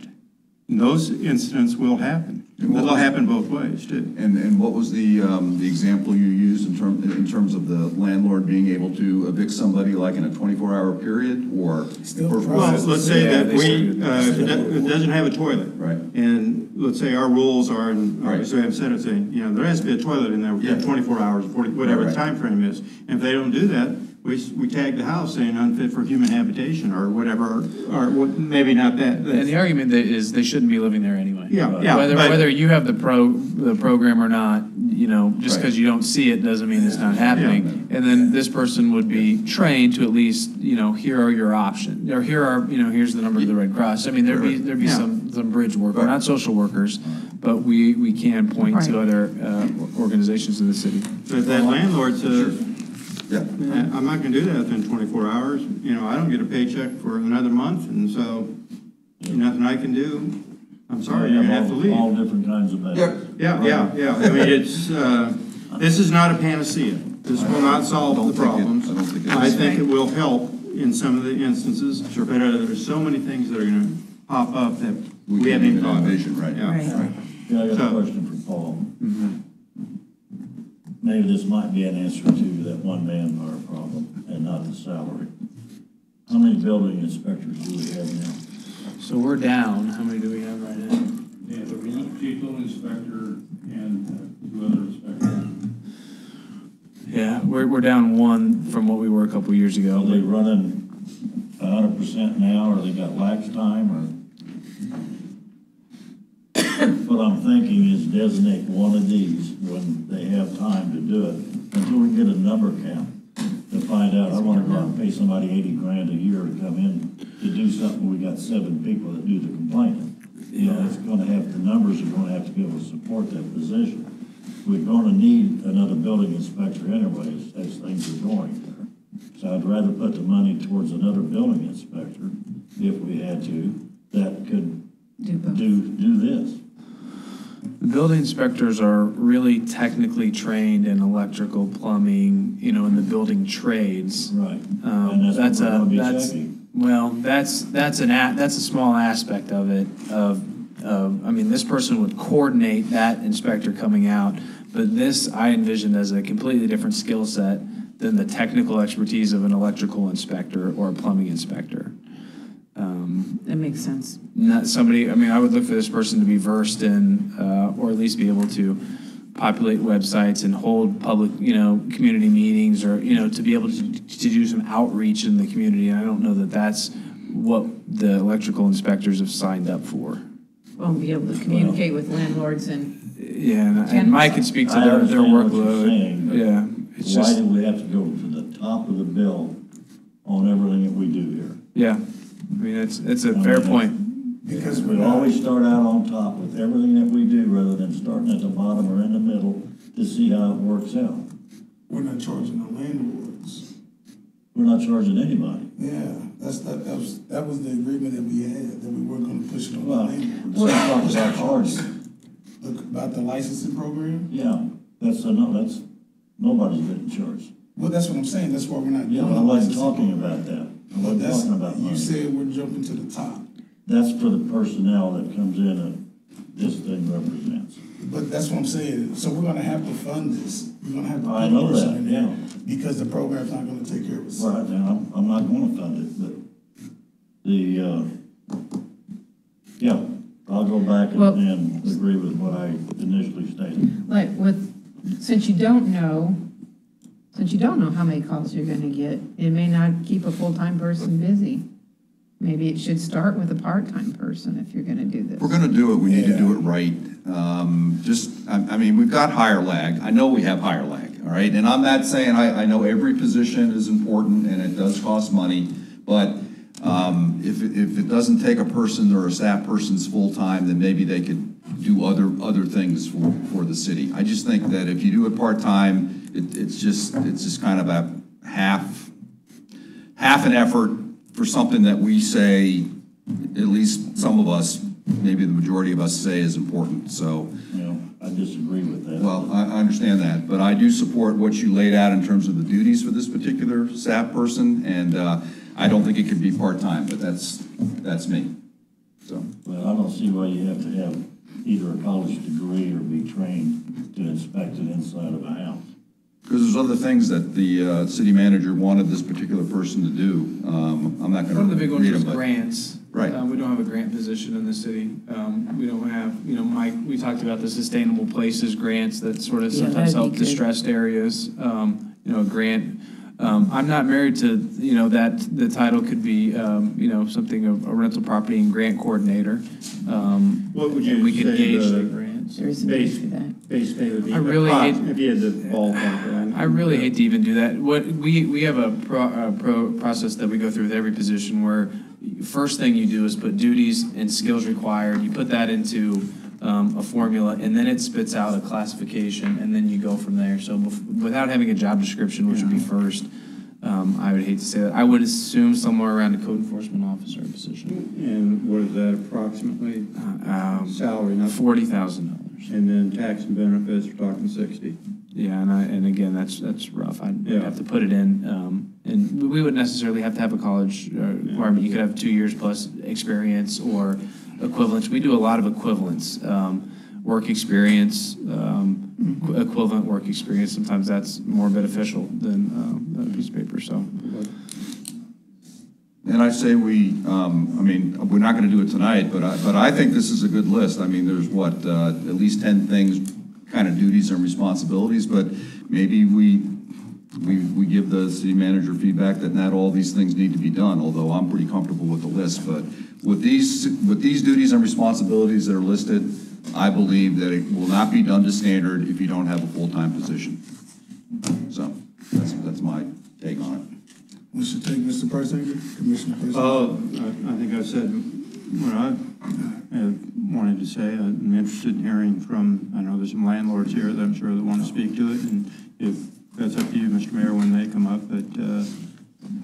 And those incidents will happen. It'll happen both ways, too. And what was the example you used in terms of the landlord being able to evict somebody like in a 24-hour period or? Well, let's say Yeah, that they it doesn't have a toilet. Right. And let's say our rules are, and Right. obviously I've said it, saying, there has to be a toilet in there within Yeah. 24 hours, 40, whatever Right. the time frame is. And if they don't do that, we tag the house saying unfit for human habitation or whatever, or maybe not that. And the argument is they shouldn't be living there anyway. Yeah, Whether you have the program or not, just Right. because you don't see it doesn't mean it's not happening. And then this person would be trained to at least, here are your options, or here's the number of the Red Cross. I mean, there'd be Yeah. some bridge work. We're not social workers, but we can point to Right. other organizations in the city. So if that landlord says, Yeah. I'm not gonna do that within 24 hours, I don't get a paycheck for another month, and so nothing I can do, I'm sorry, you're gonna have to leave. All different kinds of beds. Yeah. I mean, it's, this is not a panacea. This will not solve the problems. I don't think it is. I think it will help in some of the instances, but there's so many things that are gonna pop up that we haven't even thought of. envision, right? Yeah. Right. Yeah, I got a So- question for Paul. Maybe this might be an answer to that one manpower problem and not the salary. How many building inspectors do we have now? So we're down. How many do we have right now? Yeah, the chief building inspector and two other inspectors. Yeah, we're down one from what we were a couple years ago. Are they running 100% now, or they got lax time, or? What I'm thinking is designate one of these when they have time to do it, until we get a number count to find out, I wanna go out and pay somebody 80 grand a year to come in to do something, we got 7 people that do the complaining. It's gonna have, the numbers are gonna have to be able to support that position. We're gonna need another building inspector anyways, as things are going there. So I'd rather put the money towards another building inspector, if we had to, that could do this. The building inspectors are really technically trained in electrical, plumbing, in the building trades. Right. And that's what we're gonna be checking. Well, that's a small aspect of it. I mean, this person would coordinate that inspector coming out, but this I envision as a completely different skill set than the technical expertise of an electrical inspector or a plumbing inspector. That makes sense. Not somebody, I mean, I would look for this person to be versed in, or at least be able to populate websites and hold public, community meetings, or, to be able to do some outreach in the community. And I don't know that that's what the electrical inspectors have signed up for. Won't be able to communicate with landlords and, Yeah, and Mike can speak to I their understand what you're workload. saying, but Yeah, it's Why just, do we have to go to the top of the bill on everything that we do here? yeah. I mean, it's a fair point. Because We always start out on top with everything that we do, rather than starting at the bottom or in the middle to see how it works out. we're not charging the landlords. We're not charging anybody. Yeah, that was the agreement that we had, that we weren't gonna push it on the Well, landlords. let's talk about charging. Look, about the licensing program? Yeah, that's nobody's getting charged. Well, that's what I'm saying, that's why we're not Yeah, doing I the wasn't licensing talking program. about that. I But wasn't that's, talking about you money. said we're jumping to the top, That's for the personnel that comes in and this thing represents. but that's what I'm saying, so we're gonna have to fund this. We're gonna have to I put know a person that, in there, yeah. because the program's not gonna take care of itself. Right, now, I'm not gonna fund it, but yeah, I'll go back Well- and agree with what I initially stated. Like since you don't know how many calls you're gonna get, it may not keep a full-time person busy. Maybe it should start with a part-time person if you're gonna do this. If we're gonna do it, we need to do it right. I mean, we've got hire lag. I know we have hire lag, all right? And I'm not saying, I know every position is important and it does cost money, but if it doesn't take a person or a staff person's full-time, then maybe they could do other things for the city. I just think that if you do it part-time, it's just kind of a half an effort for something that we say, at least some of us, maybe the majority of us say is important, so. You know, I disagree with that. Well, I understand that, but I do support what you laid out in terms of the duties for this particular staff person, and I don't think it could be part-time, but that's me, so. Well, I don't see why you have to have either a college degree or be trained to inspect an inside of a house. Because there's other things that the city manager wanted this particular person to do. I'm not One of going the to big ones read was them, but. grants. Right. We don't have a grant position in the city. We don't have, Mike, we talked about the sustainable places grants that sort of Yeah, sometimes that'd be help good. distressed areas. A grant. I'm not married to, that the title could be, something of a rental property and grant coordinator. What would And you we could say gauge the the grants. There is a need for that. base pay would be? I really hate- If you had to ballpark it. I really hate to even do that. We have a process that we go through with every position where first thing you do is put duties and skills required. You put that into a formula, and then it spits out a classification, and then you go from there. So without having a job description, which would be first, I would hate to say that. I would assume somewhere around a code enforcement officer position. And what is that approximately? Salary, not $40,000. And then tax and benefits, we're talking 60. Yeah, and again, that's rough. I'd Yeah. have to put it in, and we wouldn't necessarily have to have a college requirement. You could have 2 years plus experience or equivalents. We do a lot of equivalents, work experience, equivalent work experience. Sometimes that's more beneficial than a piece of paper, so. And I say we're not going to do it tonight, but I think this is a good list. I mean, there's at least 10 things, kind of duties and responsibilities, but maybe we give the city manager feedback that not all these things need to be done, although I'm pretty comfortable with the list. But with these duties and responsibilities that are listed, I believe that it will not be done to standard if you don't have a full-time position. So that's my take on it. What's your take, Mr. Persinger, Commissioner Persinger? Oh, I think I said what I wanted to say. I'm interested in hearing from, I know there's some landlords here that I'm sure that want to speak to it, and if that's up to you, Mr. Mayor, when they come up, but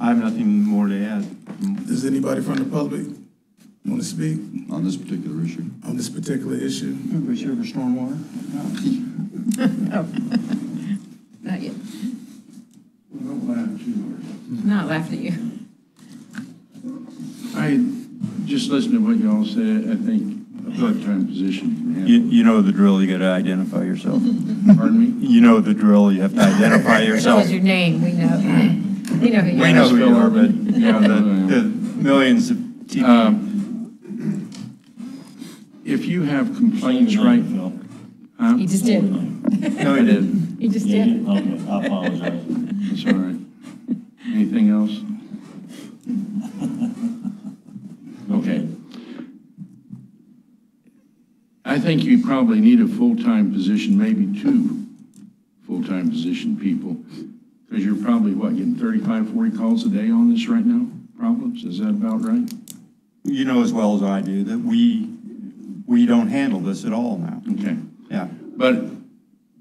I have nothing more to add. Does anybody from the public want to speak On this particular issue. on this particular issue? Everybody's here for stormwater? Not yet. Don't laugh too hard. Not laughing at you. I, just listening to what y'all said, I think a part-time position can handle. You know the drill, you got to identify yourself. Pardon me? You know the drill, you have to identify That yourself. was your name, we know. We know who you We are. know who you are, but, the millions of TV. If you have complaints right, Phil. huh? He just did. No, he didn't. He just Yeah, did. okay, I apologize. That's all right. Anything else? Okay. I think you probably need a full-time position, maybe 2 full-time position people, because you're probably, getting 35, 40 calls a day on this right now? problems. Is that about right? You know as well as I do that we don't handle this at all now. Okay. Yeah. But,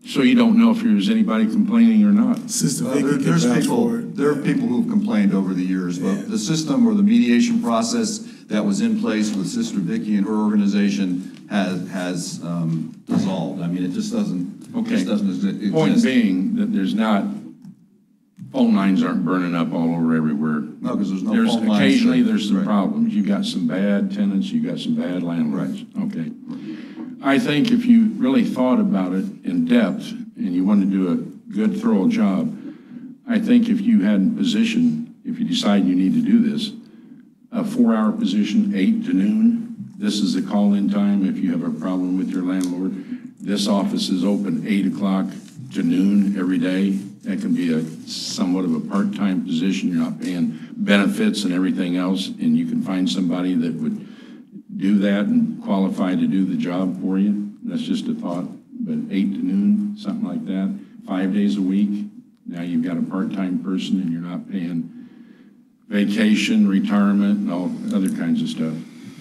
so you don't know if there's anybody complaining or not? Sister Well, Vicky can there's vouch people, for it. there are people who've complained over the years, but the system or the mediation process that was in place with Sister Vicky and her organization has dissolved. I mean, it just doesn't, Okay. just doesn't exist. Point being that there's not, phone lines aren't burning up all over everywhere. No, because there's no phone lines. Occasionally, there's some Right. problems. You got some bad tenants, you got some bad landlords. Okay. I think if you really thought about it in depth and you wanted to do a good, thorough job, I think if you had a position, if you decide you need to do this, a 4-hour position, 8 to noon, this is the call-in time if you have a problem with your landlord. This office is open 8 o'clock to noon every day. That can be a somewhat of a part-time position. You're not paying benefits and everything else, and you can find somebody that would do that and qualify to do the job for you. That's just a thought, but 8 to noon, something like that, 5 days a week. Now you've got a part-time person and you're not paying vacation, retirement, and all other kinds of stuff.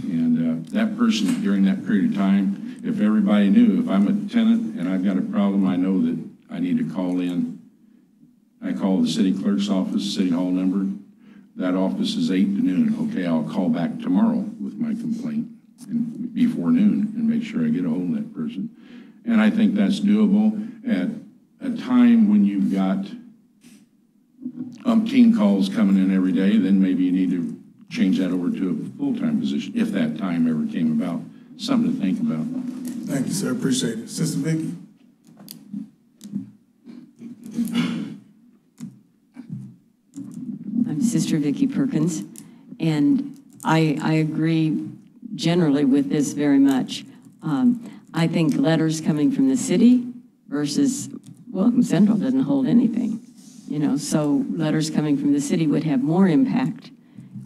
And that person during that period of time, if everybody knew, if I'm a tenant and I've got a problem, I know that I need to call in. I call the city clerk's office, city hall number. That office is 8 to noon. Okay, I'll call back tomorrow with my complaint and before noon and make sure I get a hold of that person. And I think that's doable at a time when you've got umpteen calls coming in every day. Then maybe you need to change that over to a full-time position if that time ever came about. Something to think about. Thank you, sir. Appreciate it. Sister Vicky? I'm Sister Vicki Perkins, and I agree generally with this very much. I think letters coming from the city versus, well, Central doesn't hold anything, you know, so letters coming from the city would have more impact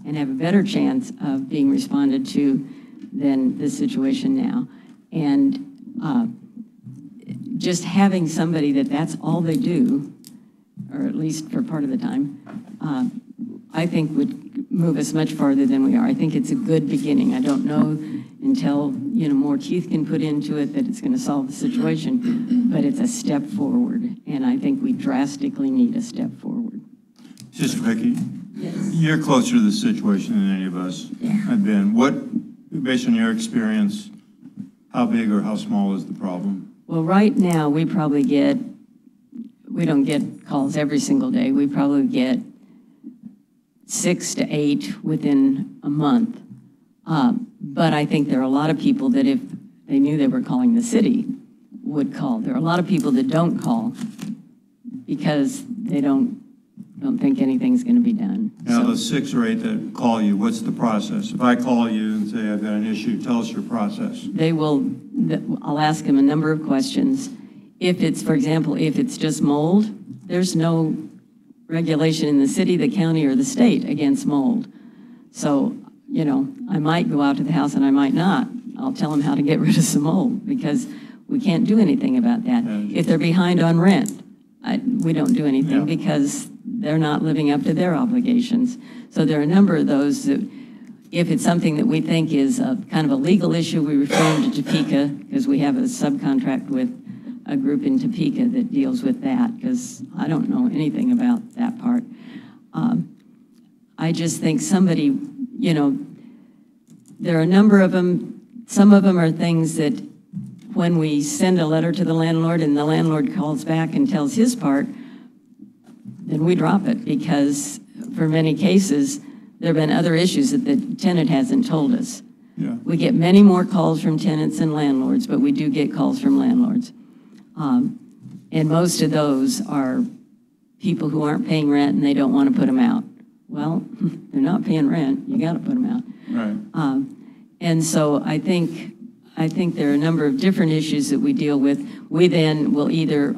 and have a better chance of being responded to than the situation now. And just having somebody that's all they do, or at least for part of the time, I think would move us much farther than we are. I think it's a good beginning. I don't know until, you know, more teeth can put into it that it's going to solve the situation, but it's a step forward, and I think we drastically need a step forward. Sister Vicky, Yes. you're closer to the situation than any of us have been. What, based on your experience, how big or how small is the problem? Well, right now, we don't get calls every single day. We probably get 6 to 8 within a month. But I think there are a lot of people that if they knew they were calling the city would call. There are a lot of people that don't call because they don't think anything's going to be done. Now, So the 6 or 8 that call you, what's the process? If I call you and say I've got an issue, tell us your process. I'll ask them a number of questions. If it's, for example, if it's just mold, there's no regulation in the city, the county, or the state against mold. So, you know, I might go out to the house and I might not. I'll tell them how to get rid of some mold because we can't do anything about that. If they're behind on rent, we don't do anything because they're not living up to their obligations. So there are a number of those that, if it's something that we think is a kind of a legal issue, we refer them to Topeka because we have a subcontract with a group in Topeka that deals with that because I don't know anything about that part. I just think somebody, you know, there are a number of them. Some of them are things that when we send a letter to the landlord and the landlord calls back and tells his part, then we drop it because for many cases, there have been other issues that the tenant hasn't told us. Yeah. We get many more calls from tenants than landlords, but we do get calls from landlords. And most of those are people who aren't paying rent and they don't want to put them out. Well, they're not paying rent, you got to put them out. Right. And so I think there are a number of different issues that we deal with. We then will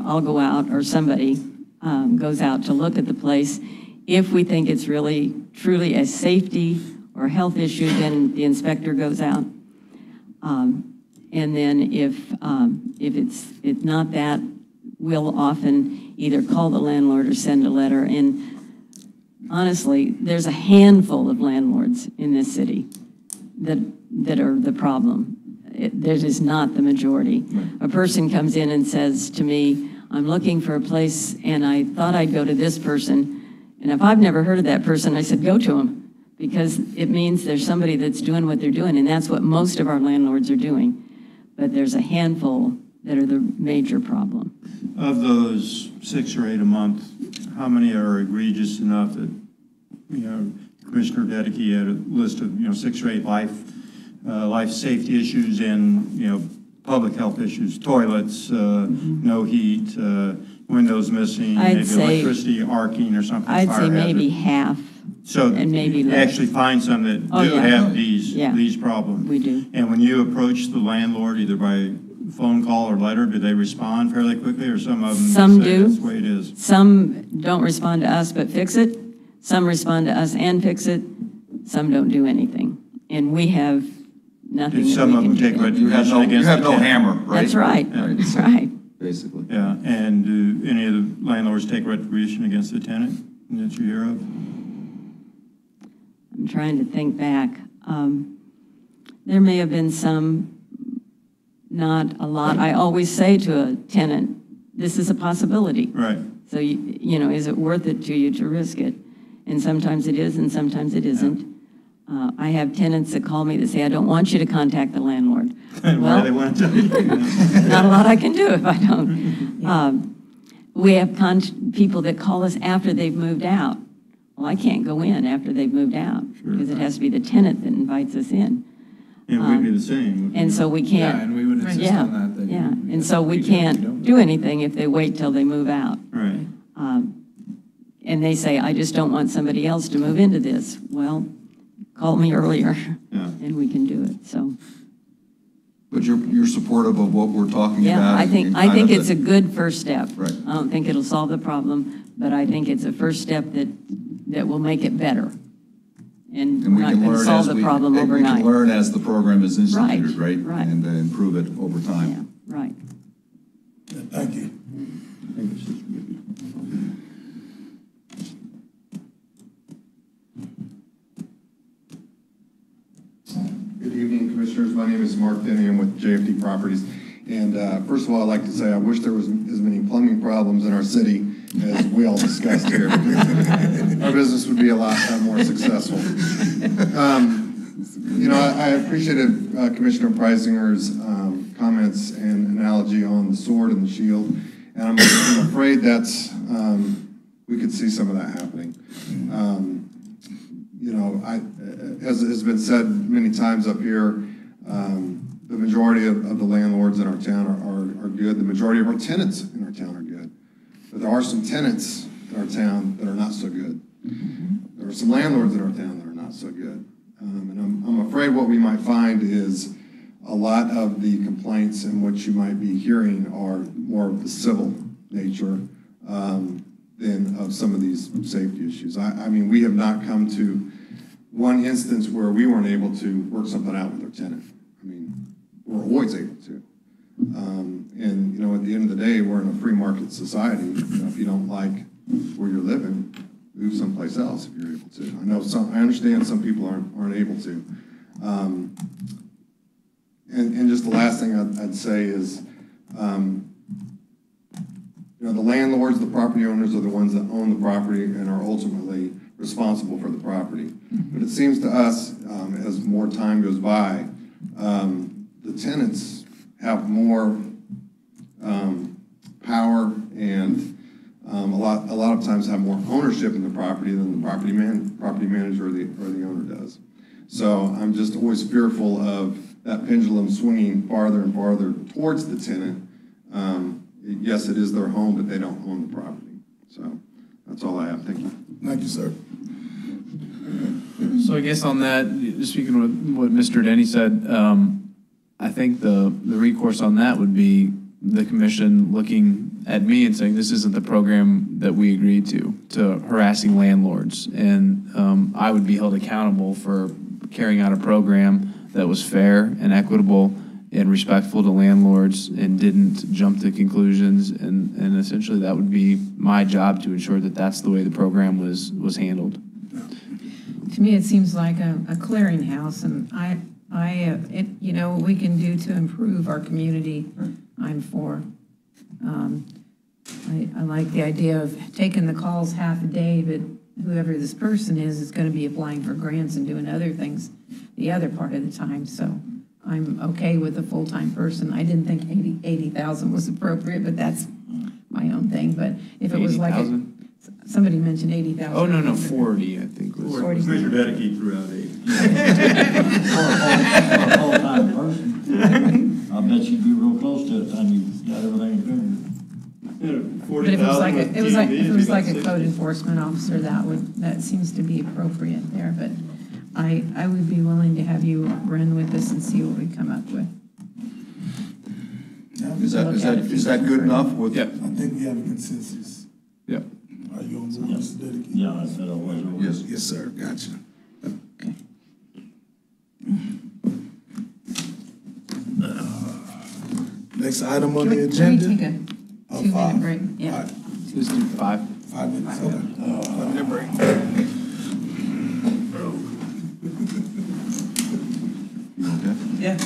I'll go out or somebody goes out to look at the place. If we think it's really, truly a safety or health issue, then the inspector goes out. And then if it's not that, we'll often either call the landlord or send a letter. And honestly, there's a handful of landlords in this city that are the problem. That is not the majority. A person comes in and says to me, I'm looking for a place and I thought I'd go to this person. And if I've never heard of that person, I said, go to them, because it means there's somebody that's doing what they're doing. And that's what most of our landlords are doing. But there's a handful that are the major problem. Of those 6 or 8 a month, how many are egregious enough that, Commissioner Dedeke had a list of, 6 or 8 life safety issues and, public health issues, toilets, no heat, windows missing, maybe electricity arcing or something. I'd say maybe half. So and maybe you less. actually find some that do have these problems. We do. And when you approach the landlord, either by phone call or letter, do they respond fairly quickly, or some of them Some say do. that's the way it is? Some don't respond to us but fix it. Some respond to us and fix it. Some don't do anything. And we have nothing And that some we of can them take do. retribution You against have the no tenant. hammer, right? That's right. Right. That's right. Basically. Yeah, and do any of the landlords take retribution against the tenant that you hear of? I'm trying to think back. There may have been some, not a lot. I always say to a tenant, this is a possibility. Right. So, is it worth it to you to risk it? And sometimes it is, and sometimes it isn't. I have tenants that call me that say, I don't want you to contact the landlord. And why do they want to? Not a lot I can do if I don't. We have people that call us after they've moved out. Well, I can't go in after they've moved out because it has to be the tenant that invites us in. And we'd be the same. And so we can't. Yeah, and we would insist Yeah, on that. yeah, and so we can't do anything if they wait till they move out. Right. And they say, I just don't want somebody else to move into this. Well, call me earlier, Yeah. and we can do it, so. But you're supportive of what we're talking about? Yeah, I and think kind of it's a good first step. Right. I don't think it'll solve the problem, but I think it's a first step that will make it better. And And we're we not can going to learn solve as the we, problem and we overnight. can learn as the program is instituted, right? Right. And improve it over time. Yeah, right. Thank you. Good evening, Commissioners. My name is Mark Denny. I'm with JFD Properties. And first of all, I'd like to say I wish there was as many plumbing problems in our city as we all discussed here. Our business would be a lot more successful. I appreciated Commissioner Preisinger's comments and analogy on the sword and the shield. And I'm afraid that's, we could see some of that happening. As has been said many times up here, the majority of the landlords in our town are good. The majority of our tenants in our town are good. But there are some tenants in our town that are not so good. There are some landlords in our town that are not so good. And I'm afraid what we might find is a lot of the complaints and what you might be hearing are more of the civil nature than of some of these safety issues. I mean, we have not come to one instance where we weren't able to work something out with our tenant. I mean, we're always able to. And at the end of the day, we're in a free market society. If you don't like where you're living, move someplace else if you're able to. I understand some people aren't able to. And just the last thing I'd say is, the landlords, the property owners are the ones that own the property and are ultimately responsible for the property. But it seems to us, as more time goes by, the tenants have more power and a lot of times have more ownership in the property than the property manager or the owner does. So I'm just always fearful of that pendulum swinging farther and farther towards the tenant. Yes, it is their home, but they don't own the property. So that's all I have. Thank you. Thank you, sir. So I guess on that, speaking of what Mr. Denny said, I think the recourse on that would be the commission looking at me and saying, this isn't the program that we agreed to harassing landlords. And I would be held accountable for carrying out a program that was fair and equitable and respectful to landlords and didn't jump to conclusions. And essentially that would be my job to ensure that that's the way the program was handled. To me, it seems like a clearinghouse, and what we can do to improve our community, I'm for. I like the idea of taking the calls half a day, but whoever this person is going to be applying for grants and doing other things the other part of the time. So I'm okay with a full-time person. I didn't think 80,000 was appropriate, but that's my own thing. But if it was like, 80,000? somebody mentioned 80,000. Oh, no, 40, I think was. 40. Commissioner Dedeky threw out 8. For a full-time person, I bet you'd be real close to it, time you got everything figured. But if it was like a code enforcement officer, that seems to be appropriate there. But I would be willing to have you run with this and see what we come up with. Is that good enough with? Yep. I think we have a consensus. Yep. Are you on board, Mr. Dedekey? Yeah, I said I was. Yes. Yes, sir, gotcha. Okay. Next item on the Can we agenda. take a Oh, 2-minute five. break? Yeah. All right, Let's do 5. 5 minutes, okay. 5-minute break. You okay? Yeah.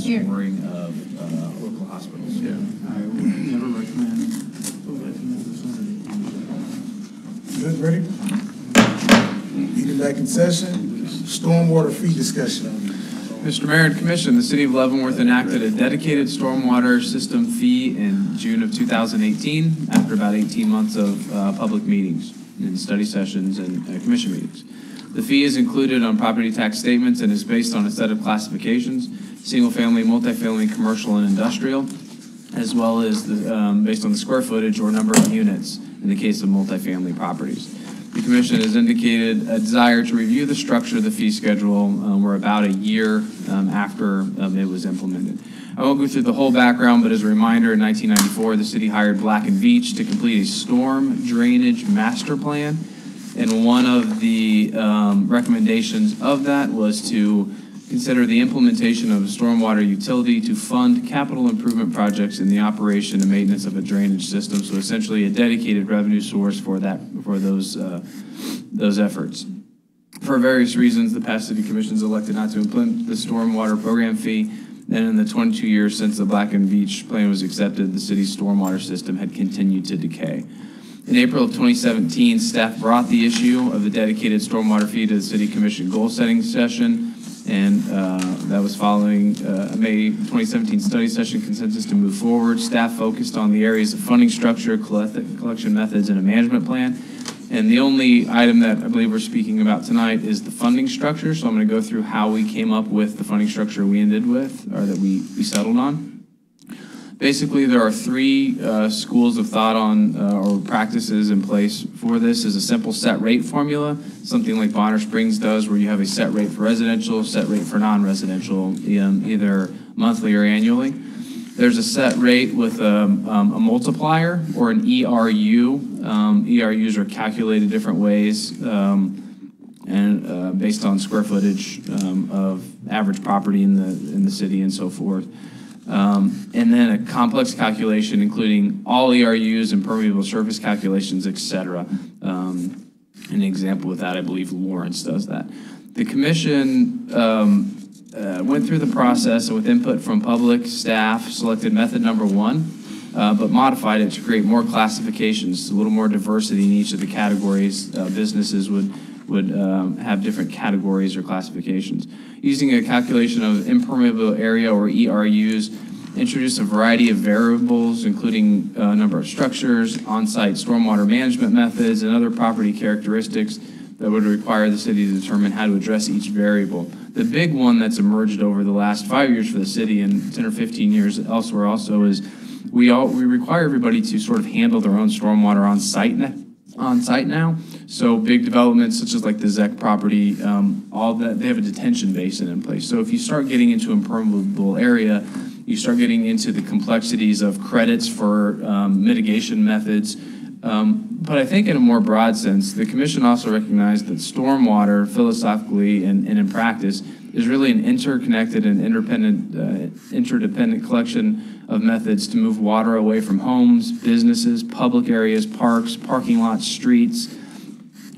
storing of local hospitals. Yeah. I would never recommend. Good, ready? Meeting back in session. Stormwater fee discussion. Mr. Mayor and Commission, the City of Leavenworth enacted a dedicated stormwater system fee in June of 2018 after about 18 months of public meetings and study sessions and commission meetings. The fee is included on property tax statements and is based on a set of classifications: single-family, multifamily, commercial, and industrial, as well as based on the square footage or number of units in the case of multifamily properties. The Commission has indicated a desire to review the structure of the fee schedule. We're about a year after it was implemented. I won't go through the whole background, but as a reminder, in 1994, the city hired Black & Veatch to complete a storm drainage master plan. And one of the recommendations of that was to consider the implementation of a stormwater utility to fund capital improvement projects in the operation and maintenance of a drainage system. So essentially a dedicated revenue source for those efforts. For various reasons, the past city commissions elected not to implement the stormwater program fee. And in the 22 years since the Black & Veatch plan was accepted, the city's stormwater system had continued to decay. In April of 2017, staff brought the issue of the dedicated stormwater fee to the city commission goal setting session. And that was following a May 2017 study session consensus to move forward. Staff focused on the areas of funding structure, collection methods, and a management plan. And the only item that I believe we're speaking about tonight is the funding structure. So I'm going to go through how we came up with the funding structure we ended with, or that we settled on. Basically, there are three schools of thought on or practices in place for this. Is a simple set rate formula, something like Bonner Springs does, where you have a set rate for residential, set rate for non-residential, either monthly or annually. There's a set rate with a multiplier or an ERU. ERUs are calculated different ways and based on square footage of average property in the city and so forth. And then a complex calculation including all ERUs and permeable surface calculations, etc. An example with that, I believe Lawrence does that. The commission went through the process and with input from public staff selected method number one, but modified it to create more classifications, a little more diversity in each of the categories. Businesses would have different categories or classifications. Using a calculation of impermeable area or ERUs, introduce a variety of variables, including a number of structures, on-site stormwater management methods, and other property characteristics that would require the city to determine how to address each variable. The big one that's emerged over the last 5 years for the city and 10 or 15 years elsewhere also is we require everybody to sort of handle their own stormwater on site now. So big developments such as like the ZEC property, all that, they have a detention basin in place. So if you start getting into impermeable area, you start getting into the complexities of credits for mitigation methods. But I think in a more broad sense, the commission also recognized that stormwater philosophically and in practice is really an interconnected and interdependent collection of methods to move water away from homes, businesses, public areas, parks, parking lots, streets,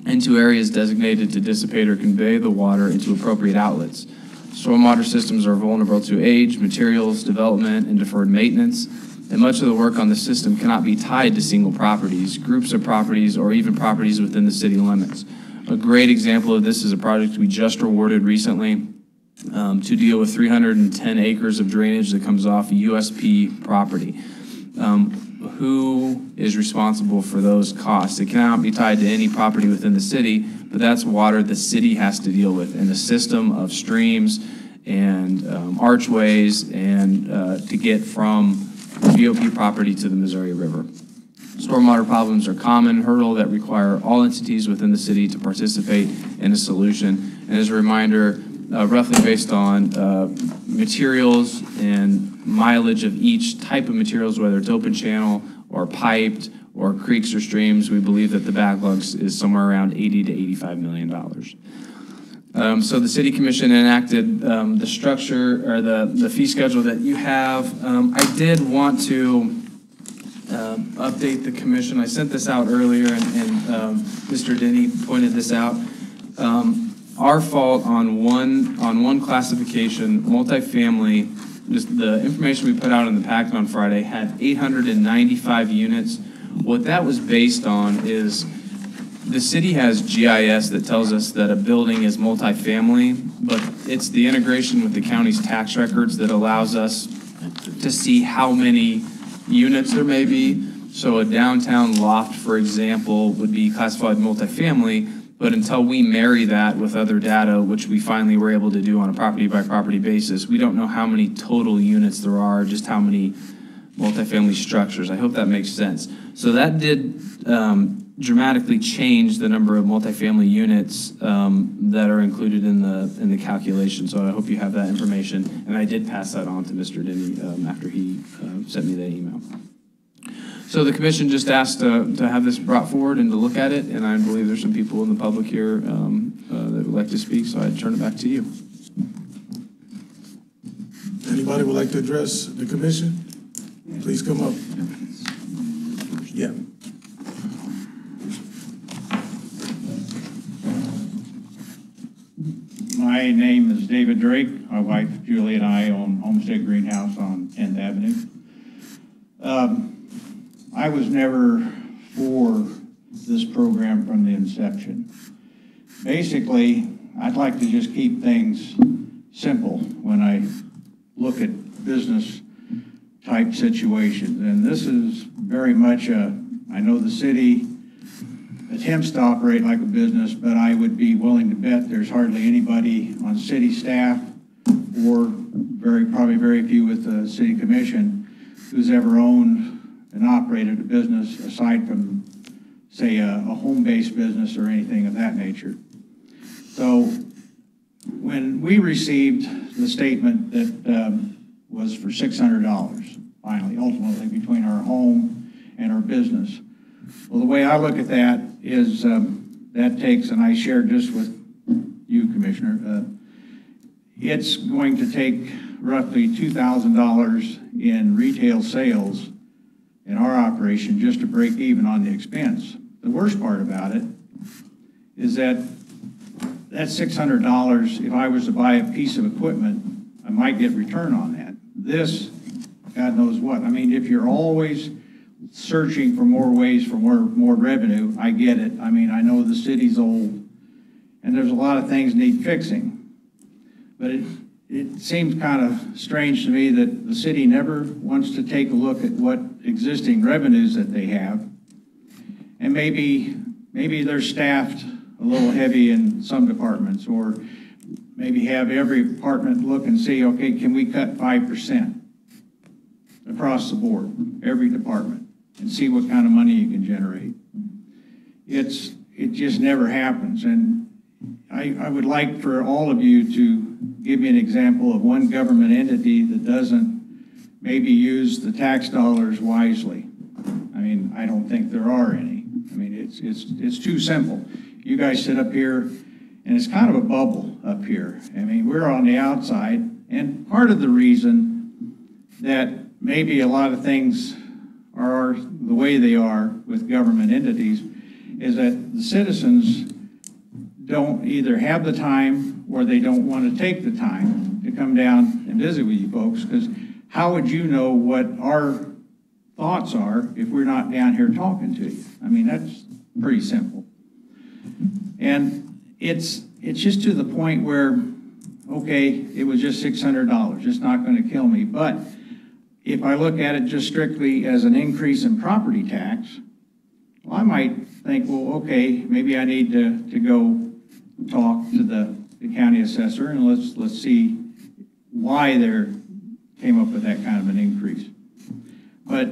into areas designated to dissipate or convey the water into appropriate outlets. Stormwater systems are vulnerable to age, materials, development, and deferred maintenance, and much of the work on the system cannot be tied to single properties, groups of properties, or even properties within the city limits. A great example of this is a project we just awarded recently to deal with 310 acres of drainage that comes off USP property. Who is responsible for those costs? It cannot be tied to any property within the city, but that's water the city has to deal with in the system of streams and archways and to get from VOP property to the Missouri River. Stormwater problems are a common hurdle that require all entities within the city to participate in a solution. And as a reminder, roughly based on materials and mileage of each type of materials, whether it's open channel or piped or creeks or streams, we believe that the backlog is somewhere around $80 to $85 million. So the City Commission enacted the structure or the fee schedule that you have. I did want to update the commission. I sent this out earlier and Mr. Denny pointed this out. Our fault on one classification, multifamily, just the information we put out in the packet on Friday had 895 units. What that was based on is the city has GIS that tells us that a building is multifamily, but it's the integration with the county's tax records that allows us to see how many units there may be. So a downtown loft, for example, would be classified multifamily, but until we marry that with other data, which we finally were able to do on a property-by-property basis, we don't know how many total units there are, just how many multifamily structures. I hope that makes sense. So that did dramatically change the number of multifamily units that are included in the calculation. So I hope you have that information. And I did pass that on to Mr. Denny after he sent me that email. So the commission just asked to have this brought forward and to look at it, and I believe there's some people in the public here that would like to speak, so I'd turn it back to you. Anybody would like to address the commission? Please come up. Yeah. My name is David Drake. My wife Julie and I own Homestead Greenhouse on 10th Avenue. I was never for this program from the inception. Basically, I'd like to just keep things simple when I look at business type situations. And this is very much I know the city attempts to operate like a business, but I would be willing to bet there's hardly anybody on city staff or probably very few with the city commission who's ever owned and operated a business aside from, say, a home-based business or anything of that nature. So when we received the statement that was for $600, finally, ultimately, between our home and our business, well, the way I look at that is that takes, and I shared this with you, Commissioner, it's going to take roughly $2,000 in retail sales in our operation just to break even on the expense. The worst part about it is that $600, if I was to buy a piece of equipment, I might get return on that. This, God knows what. I mean, if you're always searching for more ways for more revenue, I get it. I mean, I know the city's old and there's a lot of things need fixing, but it seems kind of strange to me that the city never wants to take a look at what existing revenues that they have. And maybe they're staffed a little heavy in some departments, or maybe have every department look and see, okay, can we cut 5% across the board, every department, and see what kind of money you can generate. It just never happens. And I would like for all of you to give me an example of one government entity that doesn't maybe use the tax dollars wisely. I mean, I don't think there are any. I mean, it's too simple. You guys sit up here, and it's kind of a bubble up here. I mean, we're on the outside, and part of the reason that maybe a lot of things are the way they are with government entities is that the citizens don't either have the time or they don't want to take the time to come down and visit with you folks, because how would you know what our thoughts are if we're not down here talking to you? I mean, that's pretty simple. And it's just to the point where, okay, it was just $600. It's not going to kill me. But if I look at it just strictly as an increase in property tax, well, I might think, well, okay, maybe I need to go talk to the county assessor and let's see why they came up with that kind of an increase. But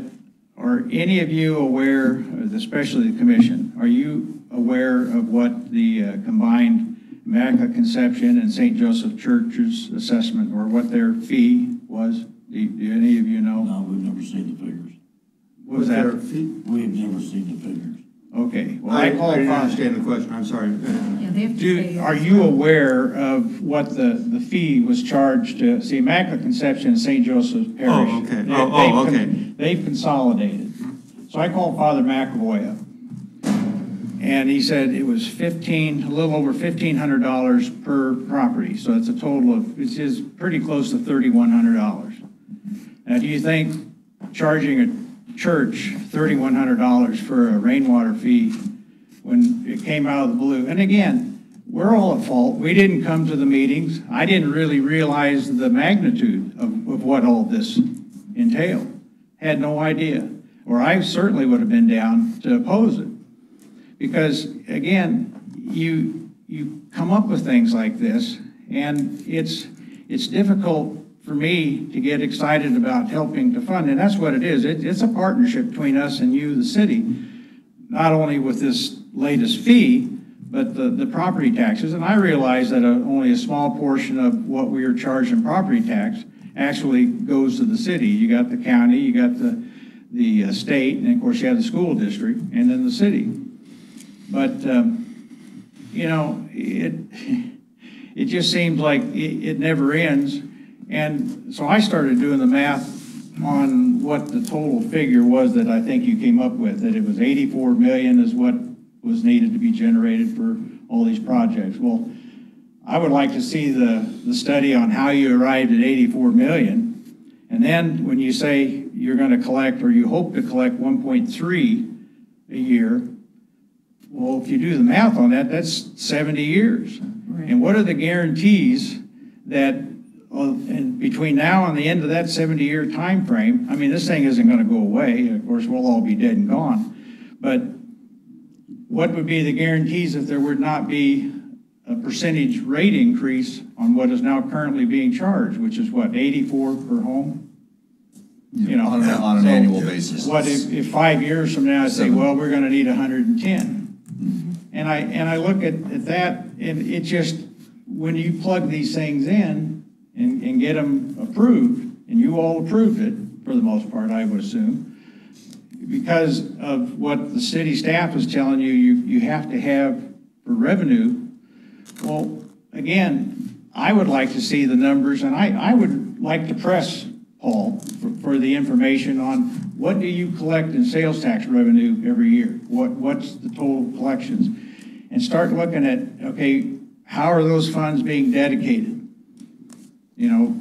are any of you aware, especially the commission, are you aware of what the combined Immaculate Conception and St. Joseph Church's assessment, or what their fee was? Do any of you know? No, we've never seen the figures. What was that? We've never seen the figures. Okay. Well, I didn't understand the question. I'm sorry. Yeah, they have to pay. Are you aware of what the fee was charged to, see, Immaculate Conception and St. Joseph Parish? Oh, okay. Okay. They've consolidated. So I called Father McAvoy up, and he said it was a little over $1,500 per property. So it's a total of, it's pretty close to $3,100. Now, do you think charging a church $3,100 for a rainwater fee when it came out of the blue? And again, we're all at fault. We didn't come to the meetings. I didn't really realize the magnitude of what all this entailed. Had no idea. Or I certainly would have been down to oppose it. Because again, you come up with things like this, and it's difficult for me to get excited about helping to fund, and that's what it is. It's a partnership between us and you, the city, not only with this latest fee, but the property taxes. And I realize that only a small portion of what we are charged in property tax actually goes to the city. You got the county, you got the state, and of course you have the school district, and then the city. But, you know, it just seems like it never ends. And so I started doing the math on what the total figure was that I think you came up with, that it was 84 million is what was needed to be generated for all these projects. Well, I would like to see the study on how you arrived at 84 million. And then when you say you're going to collect, or you hope to collect 1.3 a year, well, if you do the math on that, that's 70 years. Right. And what are the guarantees that and between now and the end of that 70-year time frame, I mean, this thing isn't going to go away. Of course, we'll all be dead and gone. But what would be the guarantees if there would not be a percentage rate increase on what is now currently being charged, which is what, 84 per home? You know, on an annual basis. What if 5 years from now I say, well, we're going to need 110? And I look at that, and it just, when you plug these things in and get them approved, and you all approved it for the most part, I would assume, because of what the city staff is telling you, you have to have for revenue. Well, again, I would like to see the numbers, and I would like to press Paul for the information on what do you collect in sales tax revenue every year? What's the total collections? And start looking at, okay, how are those funds being dedicated? You know,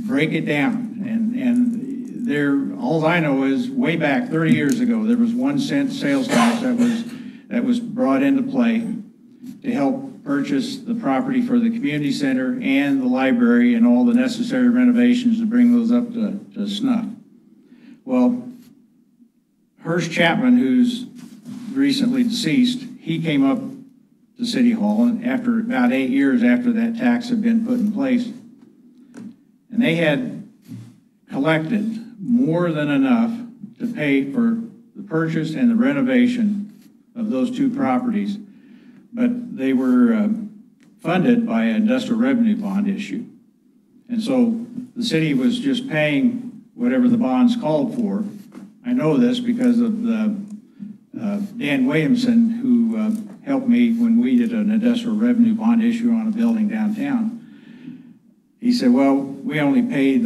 break it down. And there, all I know is way back 30 years ago, there was 1 cent sales tax that was brought into play to help purchase the property for the community center and the library and all the necessary renovations to bring those up to snuff. Well, Hearst Chapman, who's recently deceased, he came up to City Hall, and after about 8 years after that tax had been put in place, and they had collected more than enough to pay for the purchase and the renovation of those two properties, but they were funded by an industrial revenue bond issue. And so the city was just paying whatever the bonds called for. I know this because of Dan Williamson, who helped me when we did an industrial revenue bond issue on a building downtown. He said, well, we only pay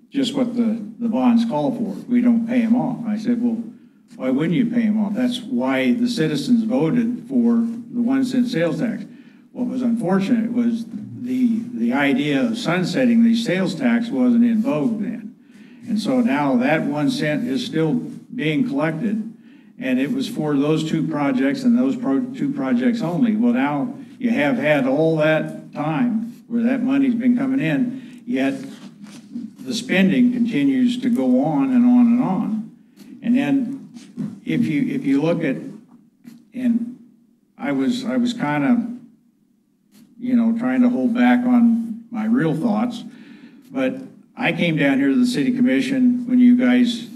just what the bonds call for. We don't pay them off. I said, well, why wouldn't you pay them off? That's why the citizens voted for the 1 cent sales tax. What was unfortunate was the idea of sunsetting the sales tax wasn't in vogue then. And so now that 1 cent is still being collected, and it was for those two projects and those two projects only. Well, now you have had all that time where that money's been coming in, yet the spending continues to go on and on and on. And then if you look at, and I was kind of, you know, trying to hold back on my real thoughts, but I came down here to the city commission when you guys,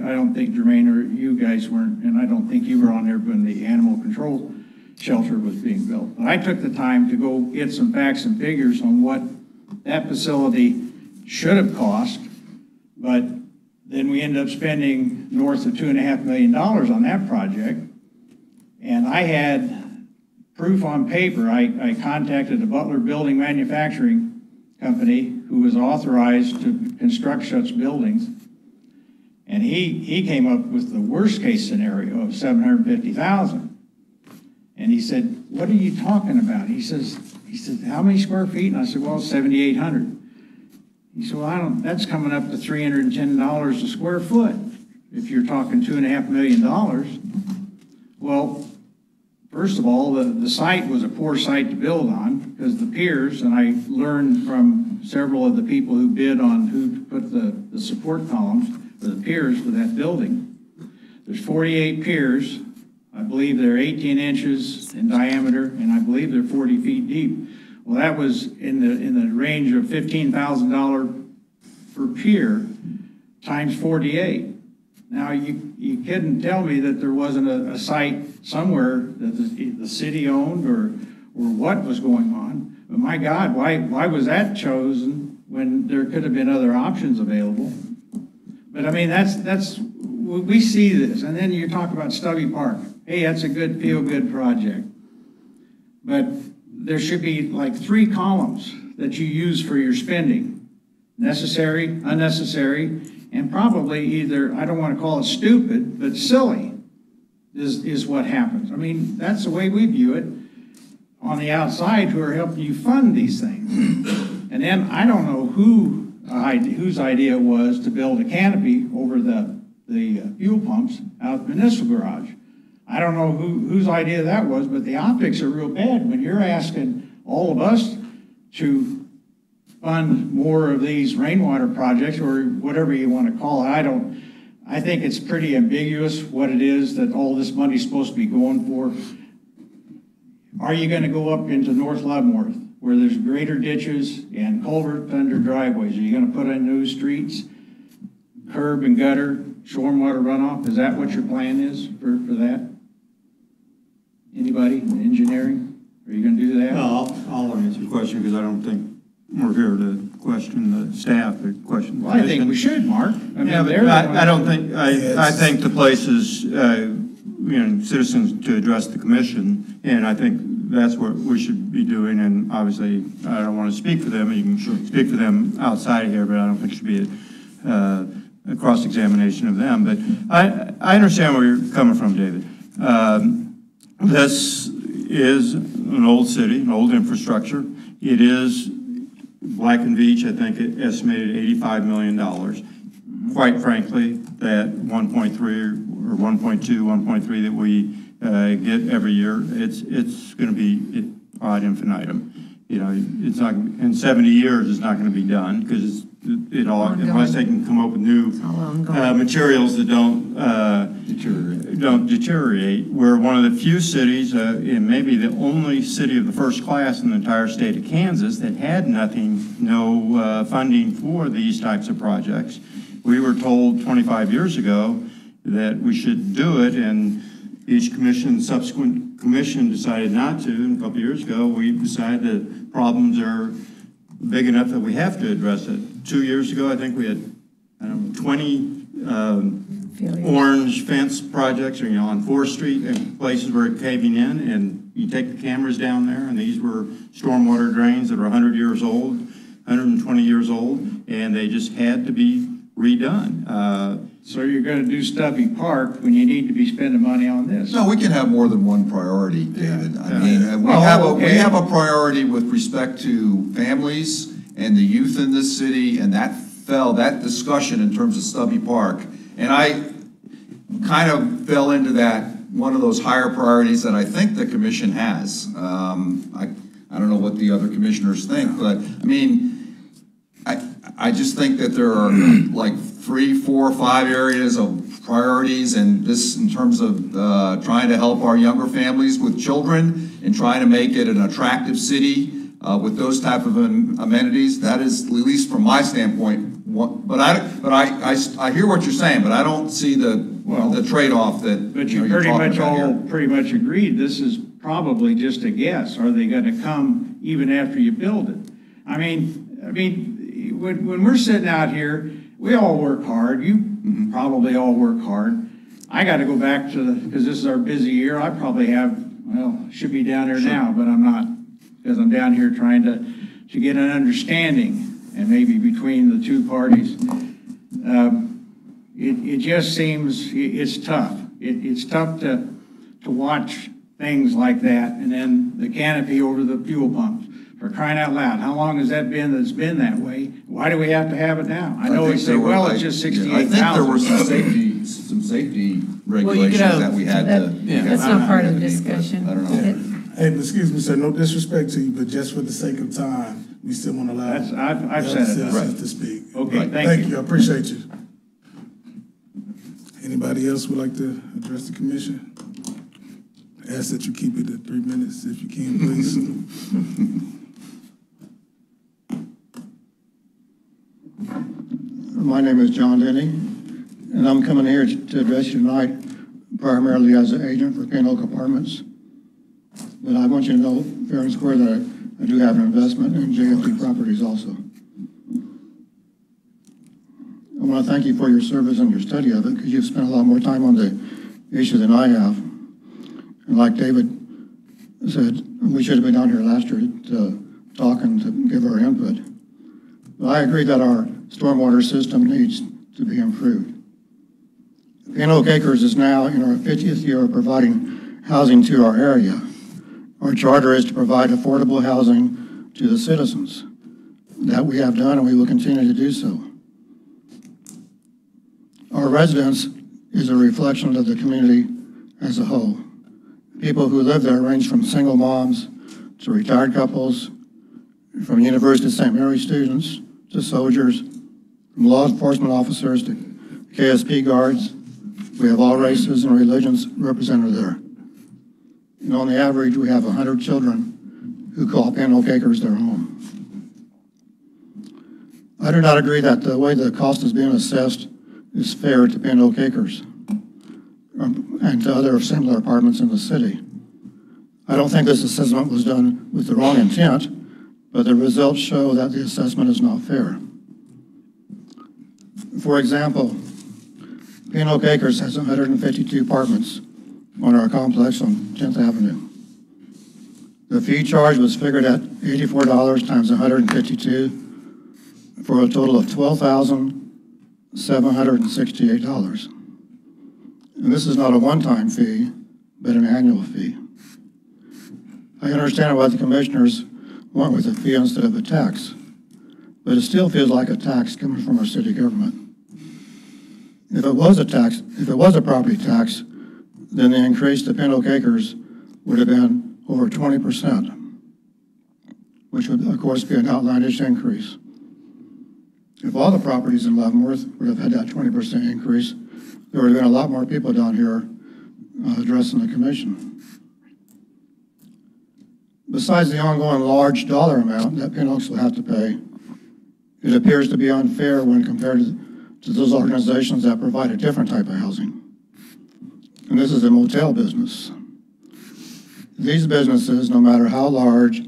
I don't think Jermaine or you guys weren't, and I don't think you were on there when the animal control shelter was being built. But I took the time to go get some facts and figures on what that facility should have cost, but then we ended up spending north of $2.5 million on that project. And I had proof on paper. I contacted the Butler Building Manufacturing Company, who was authorized to construct such buildings. And he came up with the worst case scenario of $750,000. And he said, what are you talking about? He said, how many square feet? And I said, well, 7,800. You say, well, that's coming up to $310 a square foot, if you're talking $2.5 million. Well, first of all, the site was a poor site to build on, because the piers, and I learned from several of the people who bid on who put the support columns, or the piers for that building. There's 48 piers. I believe they're 18 inches in diameter, and I believe they're 40 feet deep. Well, that was in the range of $15,000 per pier times 48. Now, you couldn't tell me that there wasn't a site somewhere that the city owned or what was going on. But my God, why was that chosen when there could have been other options available? But I mean, we see this. And then you talk about Stubby Park. Hey, that's a good feel-good project. But there should be like 3 columns that you use for your spending. Necessary, unnecessary, and probably either, I don't want to call it stupid, but silly is what happens. I mean, that's the way we view it on the outside, who are helping you fund these things. And then I don't know whose idea it was to build a canopy over the fuel pumps out the municipal garage. I don't know whose idea that was, but the optics are real bad when you're asking all of us to fund more of these rainwater projects, or whatever you want to call it. I think it's pretty ambiguous what it is that all this money's supposed to be going for. Are you going to go up into North Leavenworth, where there's greater ditches and culvert under driveways? Are you going to put in new streets, curb and gutter, stormwater runoff? Is that what your plan is for that? Anybody, engineering? Are you going to do that? No, I'll answer the question, because I don't think we're here to question the staff, or question the Well, I think we should, Mark. Yeah, but I don't think, I think the place is, citizens to address the commission, and I think that's what we should be doing. And obviously, I don't want to speak for them. You can speak for them outside of here, but I don't think it should be a cross-examination of them. But I understand where you're coming from, David. This is an old city, an old infrastructure. It is Black and Veatch, I think, it estimated $85 million. Quite frankly, that 1.3 or 1.2, 1.3 that we get every year, it's going to be ad infinitum. You know, it's not in 70 years. It's not going to be done, because unless they can come up with new materials that don't deteriorate. We're one of the few cities, and maybe the only city of the first class in the entire state of Kansas, that had no funding for these types of projects. We were told 25 years ago that we should do it, and each subsequent commission decided not to. And a couple of years ago, we decided that problems are big enough that we have to address it. 2 years ago, I think we had, 20 orange fence projects, on 4th Street, and places where it's caving in, and you take the cameras down there, and these were stormwater drains that are 100 years old, 120 years old, and they just had to be redone. So you're going to do Stubby Park when you need to be spending money on this? No, we can have more than one priority, David. I mean, we have a priority with respect to families and the youth in this city, and that discussion in terms of Stubby Park. And I kind of fell into that, one of those higher priorities that I think the commission has. I don't know what the other commissioners think, but I mean, I just think that there are like 3, 4, 5 areas of priorities, and this in terms of trying to help our younger families with children and trying to make it an attractive city with those type of amenities. That is, at least from my standpoint, but I hear what you're saying, but I don't see the trade-off that. But you pretty much agreed. This is probably just a guess. Are they going to come even after you build it? I mean, when we're sitting out here, we all work hard. You probably all work hard. I got to go back to because this is our busy year. I probably should be down there now, but I'm not, because I'm down here trying to get an understanding, and maybe between the two parties. It just seems it's tough. It's tough to watch things like that, and then the canopy over the fuel pumps. For crying out loud, how long has that been that's been that way? Why do we have to have it now? I know we think say, there were- well, it's just I 68,000. think there were some safety regulations have- that we had to. That's not part of the discussion. I don't know. Hey, excuse me, sir, no disrespect to you, but just for the sake of time, we still want to allow That's, I've the other said it. citizens to speak. Okay, Right. thank you. I appreciate you. Anybody else would like to address the commission? Ask that you keep it at 3 minutes if you can, please. My name is John Denny, and I'm coming here to address you tonight primarily as an agent for Pin Oak Apartments. But I want you to know fair and square that I do have an investment in JFD Properties also. I want to thank you for your service and your study of it, because you've spent a lot more time on the issue than I have. And like David said, we should have been down here last year to talk and to give our input. But I agree that our stormwater system needs to be improved. Pin Oak Acres is now in our 50th year of providing housing to our area. Our charter is to provide affordable housing to the citizens. That we have done, and we will continue to do so. Our residence is a reflection of the community as a whole. People who live there range from single moms to retired couples, from University of St. Mary students to soldiers, from law enforcement officers to KSP guards. We have all races and religions represented there. And on the average, we have 100 children who call Pin Oak Acres their home. I do not agree that the way the cost is being assessed is fair to Pin Oak Acres and to other similar apartments in the city. I don't think this assessment was done with the wrong intent, but the results show that the assessment is not fair. For example, Pin Oak Acres has 152 apartments on our complex on 10th Avenue. The fee charge was figured at $84 times 152 for a total of $12,768. And this is not a one-time fee, but an annual fee. I understand why the commissioners went with a fee instead of a tax, but it still feels like a tax coming from our city government. If it was a tax, if it was a property tax, then the increase to Pin Oak Acres would have been over 20%, which would, of course, be an outlandish increase. If all the properties in Leavenworth would have had that 20% increase, there would have been a lot more people down here addressing the commission. Besides the ongoing large dollar amount that Pin Oaks will have to pay, it appears to be unfair when compared to those organizations that provide a different type of housing. And this is the motel business. These businesses, no matter how large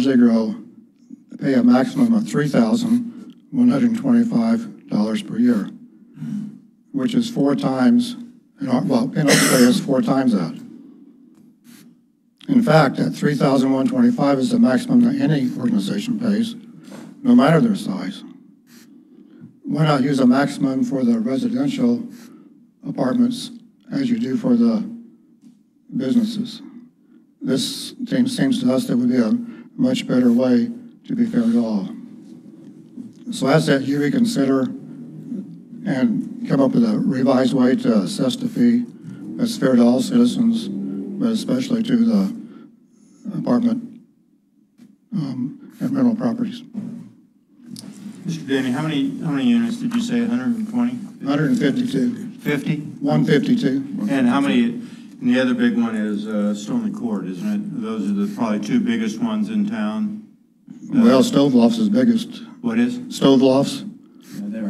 they grow, pay a maximum of $3,125 per year, which is 4 times, well, Pin Oaks pay is 4 times that. In fact, that $3,125 is the maximum that any organization pays, no matter their size. Why not use a maximum for the residential apartments as you do for the businesses? This seems to us that would be a much better way to be fair to all. So I ask that you reconsider and come up with a revised way to assess the fee that's fair to all citizens, but especially to the apartment and rental properties. Mr. Denny, how many units did you say, 120? 152. 50? 152. And how many, and the other big one is Stoney Court, isn't it? Those are the probably 2 biggest ones in town. Well, Stovelofts is biggest. What is? Stovelofts,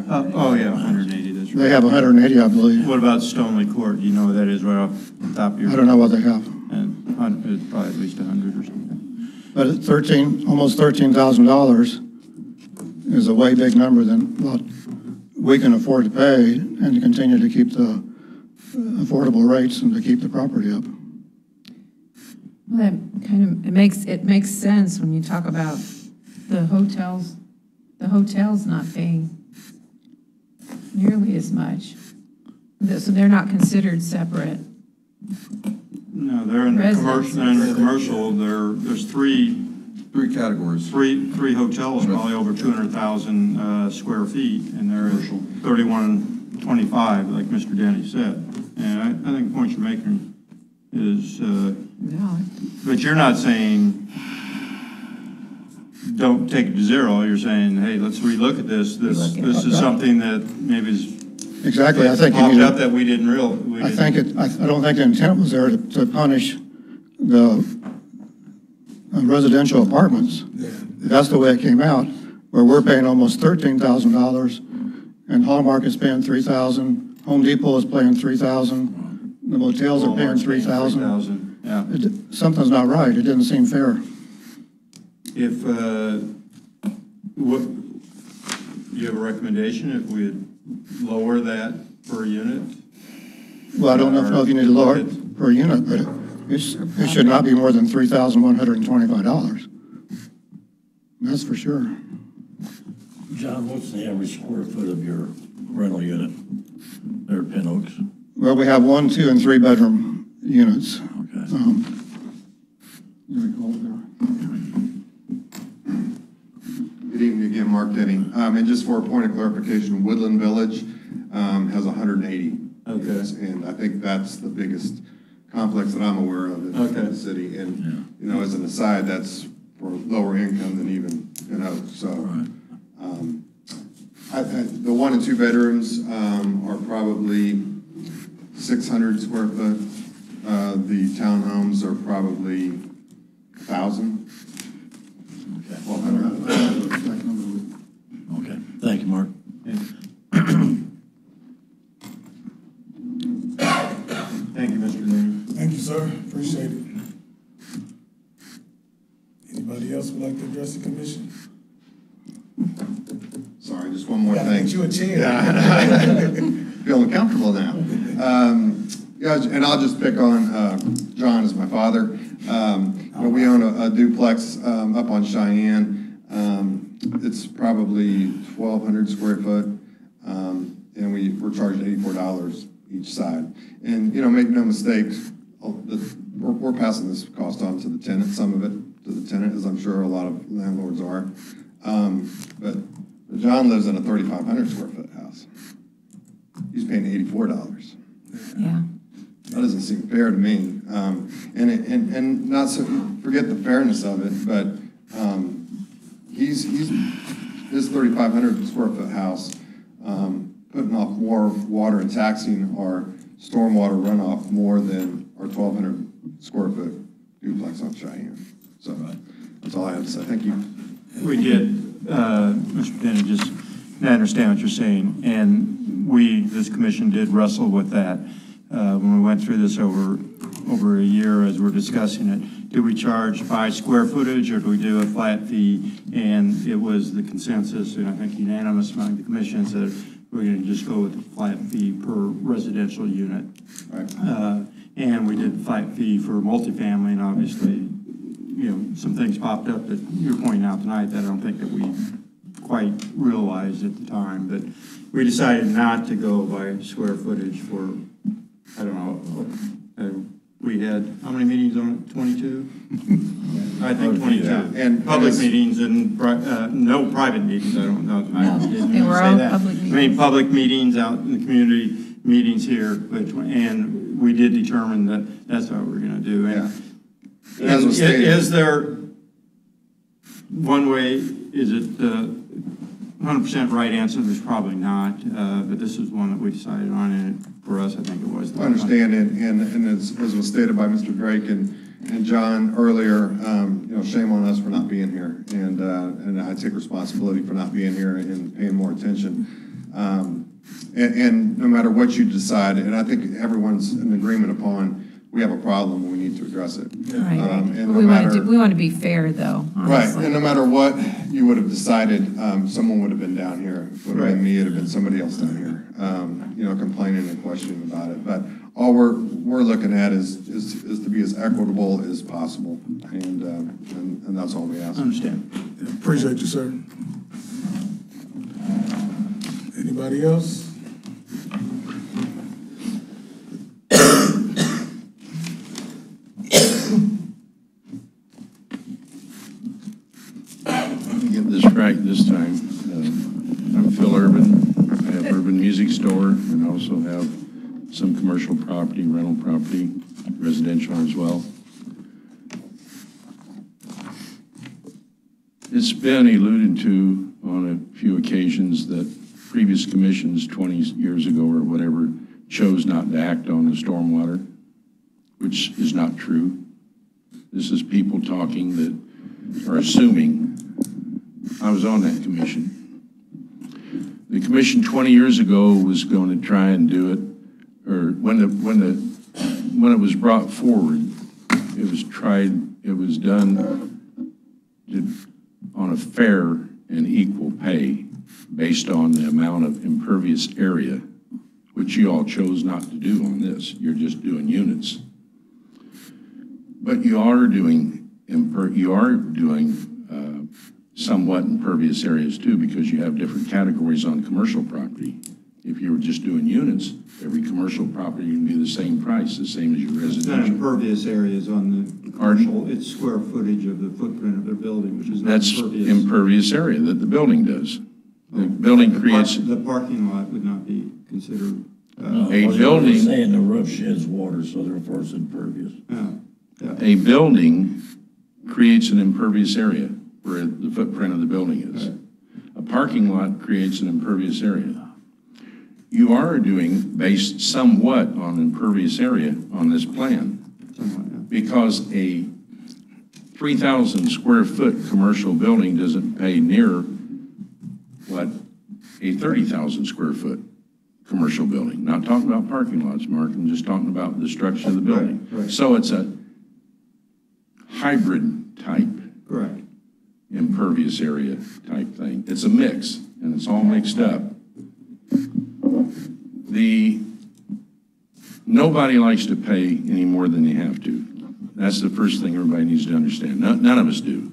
Oh, yeah, 180, that's right. they have 180, I believe. What about Stoney Court? Do you know what that is right off the top of your? I don't know what they have. And it's probably at least 100 or something. But at almost $13,000 is a way big number than what we can afford to pay and to continue to keep the affordable rates and to keep the property up. Well, that it makes sense when you talk about the hotels not paying nearly as much. So they're not considered separate. No, they're in the Residents. commercial, in the commercial, there's three categories. three hotels, probably over 200,000 square feet, and they're at 3125, like Mr. Denny said. And I think the point you're making is, but you're not saying don't take it to zero. You're saying, hey, let's relook at this. This is something that maybe is Exactly, I think you popped need up to, that we didn't realize. I don't think the intent was there to punish the residential apartments. That's the way it came out, where we're paying almost $13,000, and Hallmark is paying $3,000, Home Depot is paying $3,000, the motels are paying $3,000. Yeah. Something's not right, it didn't seem fair. If, what, you have a recommendation if we lower that per unit? Well, I don't know if you need to lower it per unit, but it should not be more than $3,125. That's for sure. John, what's the average square foot of your rental unit there at Pin Oaks? Well, we have 1, 2, and 3 bedroom units. Okay. Good evening again, Mark Denny. And just for a point of clarification, Woodland Village has 180. Okay. And I think that's the biggest complex that I'm aware of in the city. And, you know, as an aside, that's for lower income than even, you know, so. The 1 and 2 bedrooms are probably 600 square foot. The townhomes are probably 1,000. Okay. Okay, thank you, Mark. Thank you, Mr. Denny. Thank you, sir. Appreciate it. Anybody else would like to address the commission? Sorry, just one more thing. Get you a chair. Feeling comfortable now. Yeah, and I'll just pick on John as my father. We own a duplex up on Cheyenne. It's probably 1,200 square foot, and we're charged $84 each side. And, you know, make no mistake, we're passing this cost on to the tenant, some of it to the tenant, as I'm sure a lot of landlords are. But John lives in a 3,500 square foot house. He's paying $84. Yeah. That doesn't seem fair to me. And not so, forget the fairness of it, but his 3,500 square foot house, putting off more water and taxing our stormwater runoff more than our 1,200 square foot duplex on Cheyenne. So that's all I have to say. Thank you. We did, Mr. Denny, just, I understand what you're saying, and we, this commission, did wrestle with that when we went through this over a year as we're discussing it. Do we charge by square footage, or do we do a flat fee? And it was the consensus, and I think unanimous among the commissions, that we're going to just go with a flat fee per residential unit. Right. And we did the flat fee for multifamily, and obviously, you know, some things popped up that you're pointing out tonight that I don't think that we quite realized at the time. But we decided not to go by square footage for, I don't know, we had, how many meetings on it? 22? I think 22. Yeah. And public meetings and no private meetings, I don't know. I didn't They even were say all that. public I mean, meetings. public meetings out in the community, meetings here, and we did determine that that's what we're going to do. And As was stated. is there one way, is it 100% right answer? There's probably not, but this is one that we decided on, and for us, I think it was. I understand it, and as was stated by Mr. Drake and John earlier, you know, shame on us for not being here, and I take responsibility for not being here and paying more attention. And no matter what you decide, and I think everyone's in agreement upon, we have a problem and we need to address it. Right. And no We matter, want to be fair, though, right, honestly. and no matter what you would have decided, someone would have been down here. It would have been me, it would have been somebody else down here, you know, complaining and questioning about it. But all we're looking at is to be as equitable as possible, and that's all we ask. I understand. Appreciate you, sir. Anybody else? Let me get this right this time. I'm Phil Urban. I have Urban Music Store and I also have some commercial property, rental property, residential as well. It's been alluded to on a few occasions that previous commissions 20 years ago or whatever chose not to act on the stormwater, which is not true. This is people talking that are assuming. I was on that commission. The commission 20 years ago was going to try and do it, or when it was brought forward, it was done on a fair and equal pay based on the amount of impervious area, which you all chose not to do on this. You're just doing units. But you are doing somewhat impervious areas too, because you have different categories on commercial property. If you were just doing units, every commercial property would be the same price, the same as your It's not residential. impervious areas on the commercial, it's square footage of the footprint of their building, which is not That's impervious. impervious area that the building does. The building creates, The parking lot would not be considered, A building- Saying the roof sheds water, so therefore it's impervious. a building creates an impervious area where the footprint of the building is. A parking lot creates an impervious area. You are doing based somewhat on impervious area on this plan, because a 3,000 square foot commercial building doesn't pay near what a 30,000 square foot commercial building. Not talking about parking lots, Mark, I'm just talking about the structure of the building. Right. So it's a hybrid type correct. impervious area type thing. It's a mix, and it's all mixed up. Nobody likes to pay any more than they have to. That's the first thing everybody needs to understand. None of us do.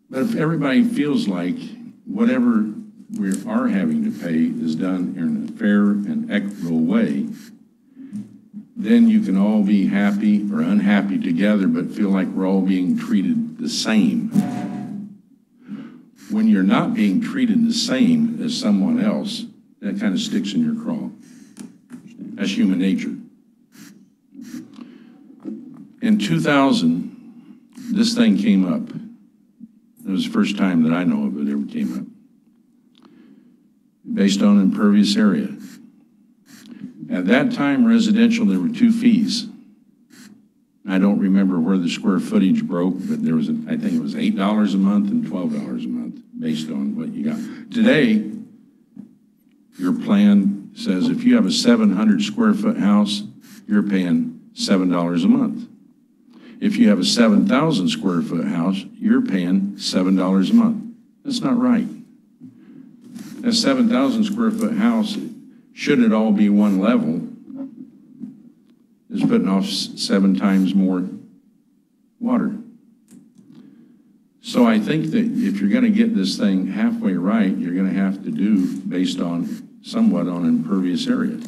But if everybody feels like whatever we are having to pay is done in a fair and equitable way, then you can all be happy or unhappy together, but feel like we're all being treated the same. When you're not being treated the same as someone else, that kind of sticks in your craw. That's human nature. In 2000, this thing came up. It was the first time that I know of it ever came up. Based on impervious area. At that time, residential, there were two fees. I don't remember where the square footage broke, but there was, I think it was $8 a month and $12 a month, based on what you got. Today, your plan says if you have a 700 square foot house, you're paying $7 a month. If you have a 7,000 square foot house, you're paying $7 a month. That's not right. A 7,000 square foot house, should it all be one level, is putting off 7 times more water. So I think that if you're going to get this thing halfway right, you're going to have to do based on somewhat on impervious area.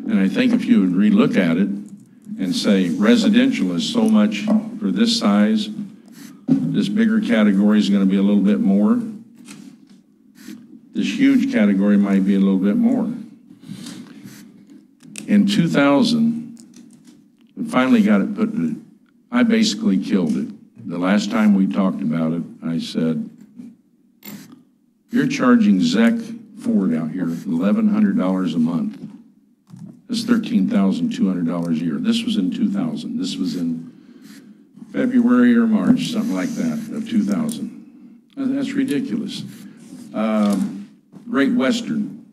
And I think if you would relook at it and say residential is so much for this size, this bigger category is going to be a little bit more. This huge category might be a little bit more. In 2000, we finally got it put to, I basically killed it. The last time we talked about it, I said, you're charging ZEC Ford out here $1,100 a month. That's $13,200 a year. This was in 2000. This was in February or March, something like that, of 2000. That's ridiculous. Great Western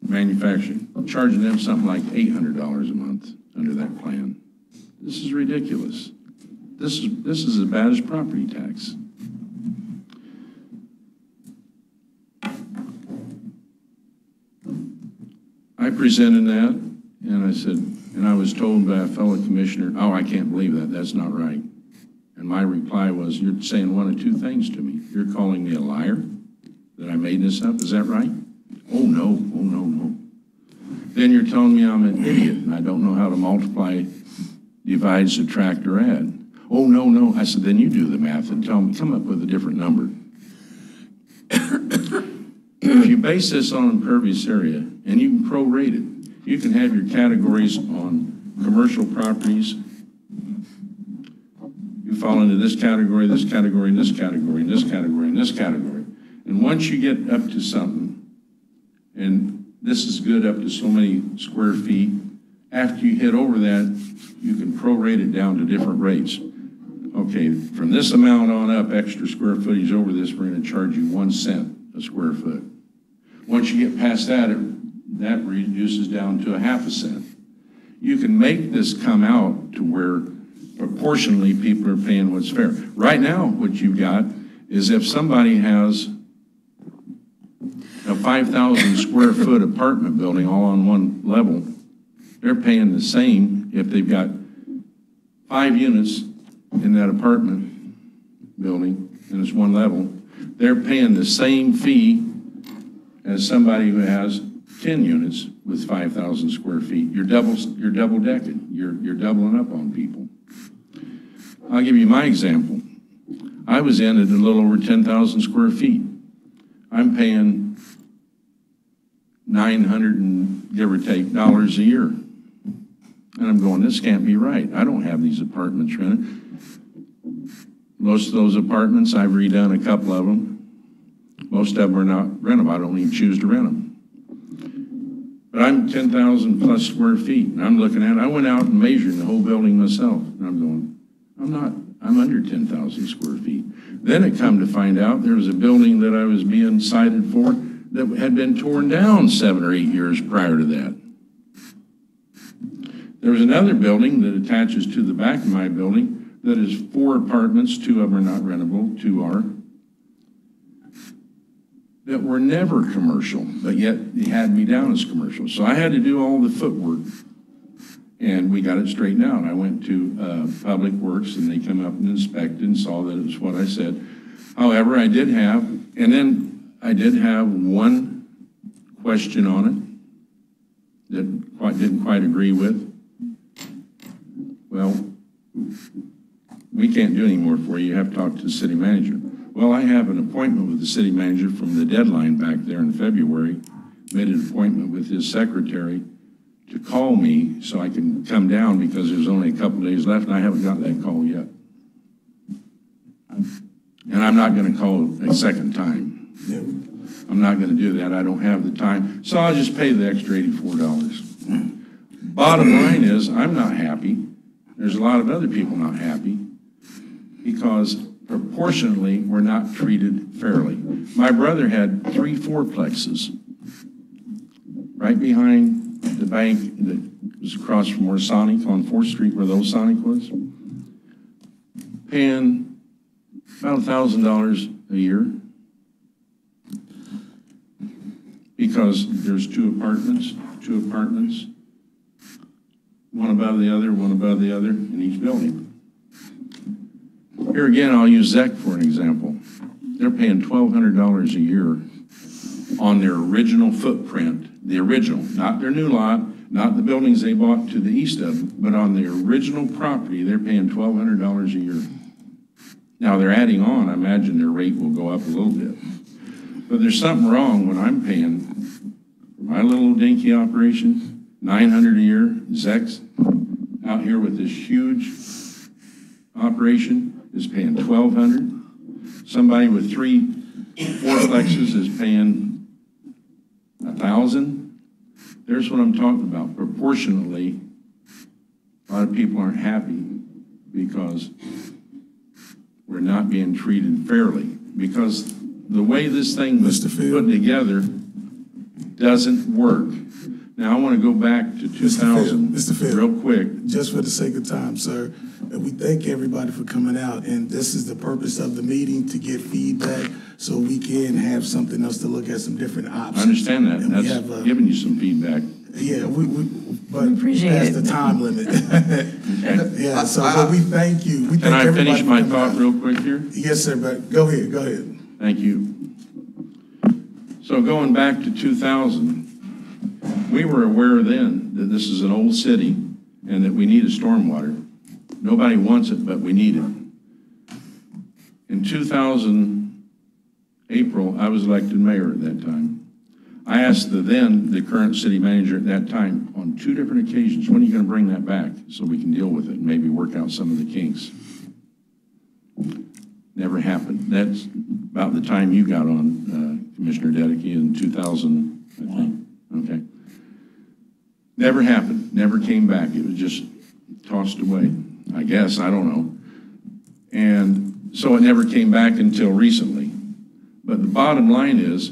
Manufacturing, charging them something like $800 a month under that plan. This is ridiculous. This is as bad as property tax. I presented that, and I said, and I was told by a fellow commissioner, oh, I can't believe that, that's not right. And my reply was, you're saying one of two things to me. You're calling me a liar, that I made this up, is that right? Oh, no, oh, no, no. then you're telling me I'm an idiot and I don't know how to multiply, divide, subtract, or add. Oh, no. I said, then you do the math and tell me, come up with a different number. If you base this on impervious area, and you can prorate it, you can have your categories on commercial properties. You fall into this category, this category, this category, and this category, and this category. And once you get up to something, and this is good up to so many square feet, after you hit over that, you can prorate it down to different rates. Okay, from this amount on up, extra square footage over this, we're going to charge you 1 cent a square foot. Once you get past that, that reduces down to 1/2 cent. You can make this come out to where proportionally people are paying what's fair. Right now, what you've got is if somebody has a 5,000 square foot apartment building all on one level, they're paying the same if they've got 5 units in that apartment building and it's one level. They're paying the same fee as somebody who has 10 units with 5,000 square feet. You're double decking. You're doubling up on people. I'll give you my example. I was in at a little over 10,000 square feet. I'm paying $900 and give or take dollars a year. And I'm going, this can't be right. I don't have these apartments rented. Most of those apartments, I've redone a couple of them. Most of them are not rentable. I don't even choose to rent them. But I'm 10,000 plus square feet. And I'm looking at it. I went out and measured the whole building myself. And I'm going, I'm under 10,000 square feet. Then it come to find out there was a building that I was being cited for that had been torn down 7 or 8 years prior to that. There was another building that attaches to the back of my building that is 4 apartments, 2 of them are not rentable, 2 are, that were never commercial, but yet they had me down as commercial. So I had to do all the footwork, and we got it straightened out. I went to Public Works, and they come up and inspected and saw that it was what I said. However, I did have one question on it that didn't quite agree with. Well, we can't do any more for you. You have to talk to the city manager. Well, I have an appointment with the city manager from the deadline back there in February. Made an appointment with his secretary to call me so I can come down because there's only a couple days left, and I haven't got that call yet. And I'm not going to call a second time. I'm not going to do that. I don't have the time. So I'll just pay the extra $84. Bottom line is, I'm not happy. There's a lot of other people not happy because proportionately we're not treated fairly. My brother had 3 fourplexes right behind the bank that was across from where Sonic on 4th Street, where the old Sonic was, paying about $1,000 a year because there's 2 apartments, one above the other in each building. Here again, I'll use Zec for an example. They're paying $1,200 a year on their original footprint, the original, not their new lot, not the buildings they bought to the east of them, but on the original property, they're paying $1,200 a year. Now they're adding on, I imagine their rate will go up a little bit. But there's something wrong when I'm paying for my little dinky operation, $900 a year. Zec's out here with this huge operation is paying $1,200. Somebody with 3 fourplexes is paying $1,000. There's what I'm talking about. Proportionately, a lot of people aren't happy because we're not being treated fairly. Because the way this thing was put together doesn't work. Now, I want to go back to 2000 Mr. Field, real quick. Just for the sake of time, sir, we thank everybody for coming out, and this is the purpose of the meeting, to get feedback so we can have something else to look at, some different options. I understand that. And That's giving you some feedback. Yeah, but appreciate that's it. the time limit. Yeah, so but we thank you. We Can thank I everybody finish for my coming thought out. real quick here? Yes, sir, but go ahead. Thank you. So going back to 2000, we were aware then that this is an old city and that we need a stormwater. Nobody wants it, but we need it. In 2000, April, I was elected mayor at that time. I asked the current city manager at that time on 2 different occasions, when are you going to bring that back so we can deal with it and maybe work out some of the kinks? Never happened. That's about the time you got on, Commissioner Dedeke, in 2000, I think. Okay. Never happened. Never came back. It was just tossed away, I guess. I don't know. And so it never came back until recently. But the bottom line is,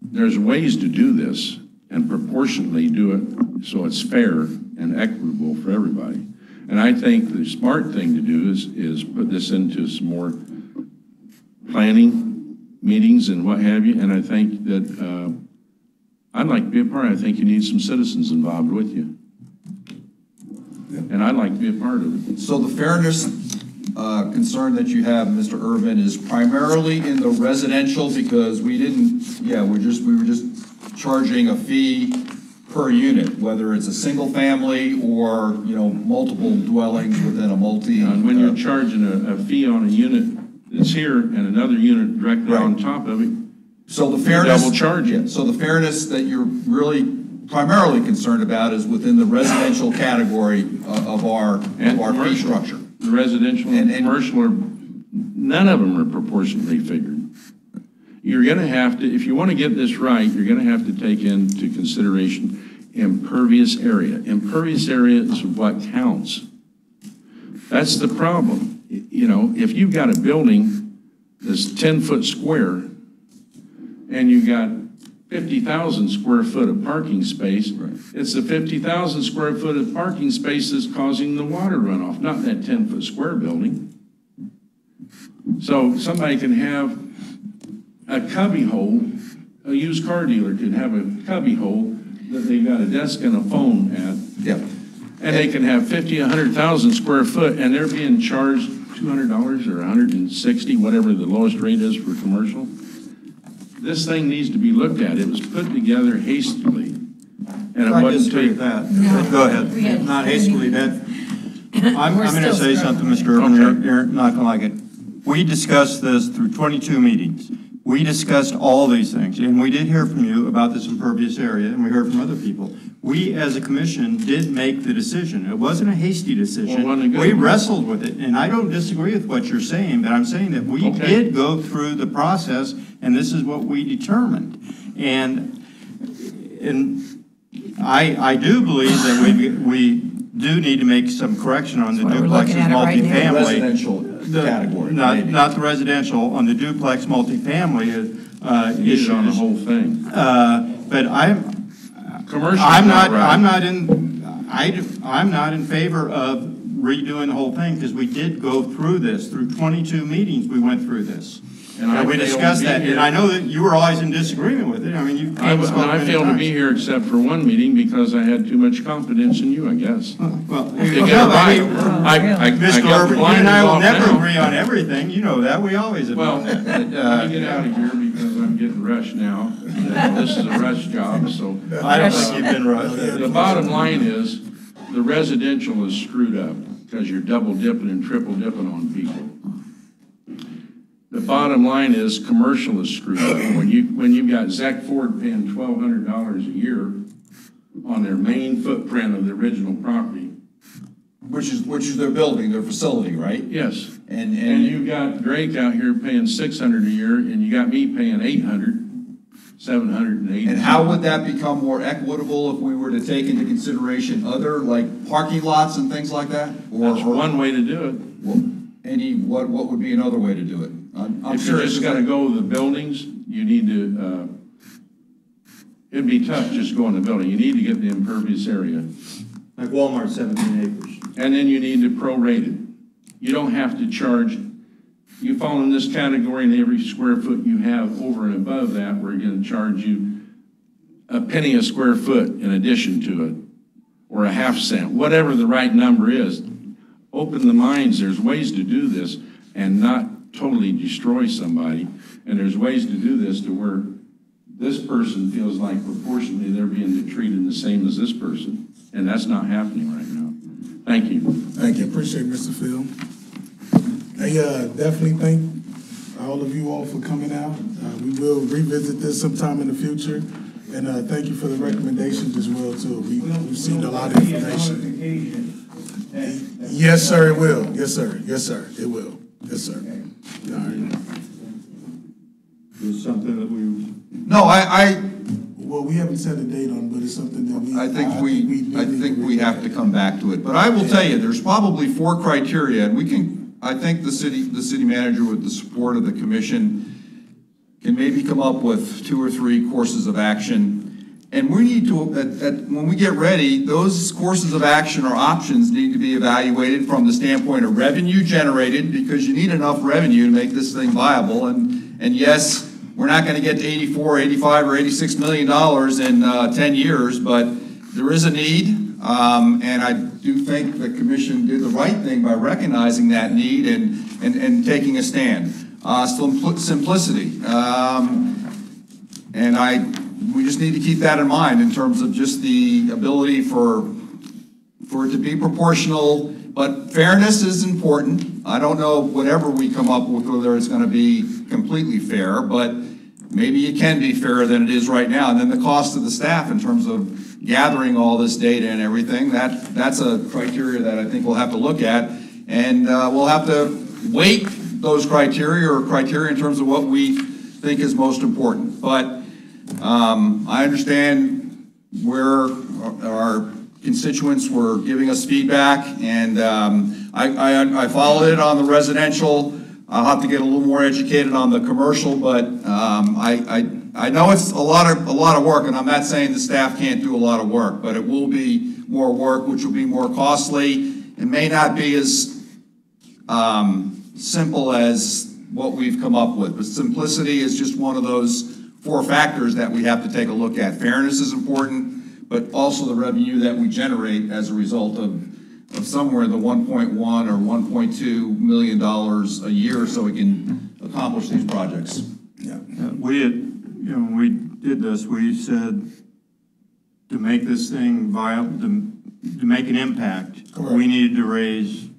there's ways to do this and proportionately do it so it's fair and equitable for everybody. And I think the smart thing to do is put this into some more planning meetings and what have you. And I think that I'd like to be a part. I think you need some citizens involved with you. And I'd like to be a part of it. So the fairness concern that you have, Mr. Urban, is primarily in the residential, because we were just charging a fee per unit, whether it's a single family or, multiple dwellings within a multi. And when you're charging a fee on a unit that's here and another unit directly on top of it, so the fairness, double charging. So the fairness that you're really primarily concerned about is within the residential category of our fee structure. The residential and commercial are, none of them are proportionately figured. You're going to have to, if you want to get this right, you're going to have to take into consideration impervious area. Impervious area is what counts. That's the problem. If you've got a building that's 10-foot square and you got 50,000 square foot of parking space, it's the 50,000 square foot of parking space that's causing the water runoff, not that 10-foot square building. So somebody can have a cubby hole, a used car dealer could have a cubby hole that they've got a desk and a phone at. Yep. And they can have 50, 100,000 square foot, and they're being charged $200 or $160, whatever the lowest rate is for commercial. This thing needs to be looked at. It was put together hastily. And it I wasn't disagree with that. No. Go ahead. Not hastily. I'm going to say something, Mr. Urban. Okay. You're not going to like it. We discussed this through 22 meetings. We discussed all these things, and we did hear from you about this impervious area, and we heard from other people. We, as a commission, did make the decision. It wasn't a hasty decision. Well, we wrestled with it, and I don't disagree with what you're saying, but I'm saying that we did go through the process, and this is what we determined. And I do believe that we do need to make some correction on the duplexes multifamily. Residential category. Not the residential, on the duplex multifamily issues. on the whole thing. But Commercial. I'm not in favor of redoing the whole thing, because we did go through this. Through 22 meetings, we went through this. And we discussed that, and I know that you were always in disagreement with it. I mean, I failed to be here except for one meeting because I had too much confidence in you, I guess. Well, Mr. Urban, you and I will never agree on everything. You know that. We always have Well, done that. let me get out of here because I'm getting rushed now. This is a rush job, so. I don't think you've been rushed. The bottom line is, the residential is screwed up because you're double dipping and triple dipping on people. The bottom line is, commercial is screwed up. When you've got Zach Ford paying $1,200 a year on their main footprint of the original property. Which is their building, their facility, right? Yes. And you've got Drake out here paying $600 a year, and you got me paying $800, $780. And how would that become more equitable if we were to take into consideration other, like, parking lots and things like that? That's one way to do it. Well, what would be another way to do it? I'm sure you just got to go with the buildings, you need to, it'd be tough just going to the building. You need to get the impervious area. Like Walmart, 17 acres. And then you need to prorate it. You don't have to charge, you fall in this category, and every square foot you have over and above that, we're going to charge you a penny a square foot in addition to it, or a half cent, whatever the right number is. Open the minds. There's ways to do this and not totally destroy somebody. And there's ways to do this to where this person feels like proportionally they're being treated the same as this person, and that's not happening right now. Thank you. Thank you, appreciate it, Mr. Phil. I definitely thank all of you all for coming out. We will revisit this sometime in the future, and thank you for the recommendations as well, too. We've seen a lot of information. Yes, sir, it will. Yes, sir. Yes, sir, it will. Yes, sir. All right. It's something that we, No, Well, we haven't set a date on, but it's something that I think we have to come back to it. But I will tell you, there's probably 4 criteria, and I think the city manager, with the support of the commission, can maybe come up with 2 or 3 courses of action. And we need to, when we get ready, those courses of action or options need to be evaluated from the standpoint of revenue generated, because you need enough revenue to make this thing viable. And yes, we're not going to get to 84, 85, or 86 million dollars in 10 years, but there is a need. And I do think the commission did the right thing by recognizing that need and taking a stand. Simplicity. We just need to keep that in mind in terms of just the ability for it to be proportional, but fairness is important. I don't know whatever we come up with, whether it's going to be completely fair, but maybe it can be fairer than it is right now. And then the cost of the staff in terms of gathering all this data and everything, that's a criteria that I think we'll have to look at. And we'll have to weight those criteria, or criteria in terms of what we think is most important. But I understand where our constituents were giving us feedback, and I followed it on the residential. I'll have to get a little more educated on the commercial, but I know it's a lot of work, and I'm not saying the staff can't do a lot of work, but it will be more work, which will be more costly. It may not be as simple as what we've come up with, but simplicity is just one of those 4 factors that we have to take a look at. Fairness is important, but also the revenue that we generate as a result of somewhere in the 1.1 or 1.2 million dollars a year, so we can accomplish these projects. Yeah. we had, when we did this, we said to make this thing viable, to make an impact, Correct. We needed to raise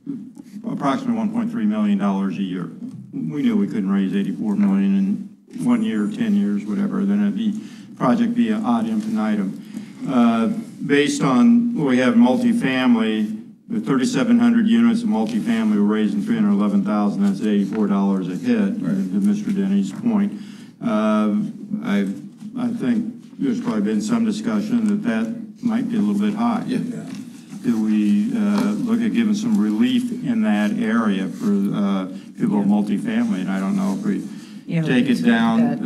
approximately $1.3 million a year. We knew we couldn't raise 84 million in 1 year, 10 years, whatever. Then it'd be project be an ad infinitum. Based on what we have in multifamily, the 3,700 units of multifamily, we're raising $311,000. That's $84 a hit. Right. To Mr. Denny's point, I think there's probably been some discussion that might be a little bit high. Yeah. Do we look at giving some relief in that area for people of multifamily? And I don't know if we take it down,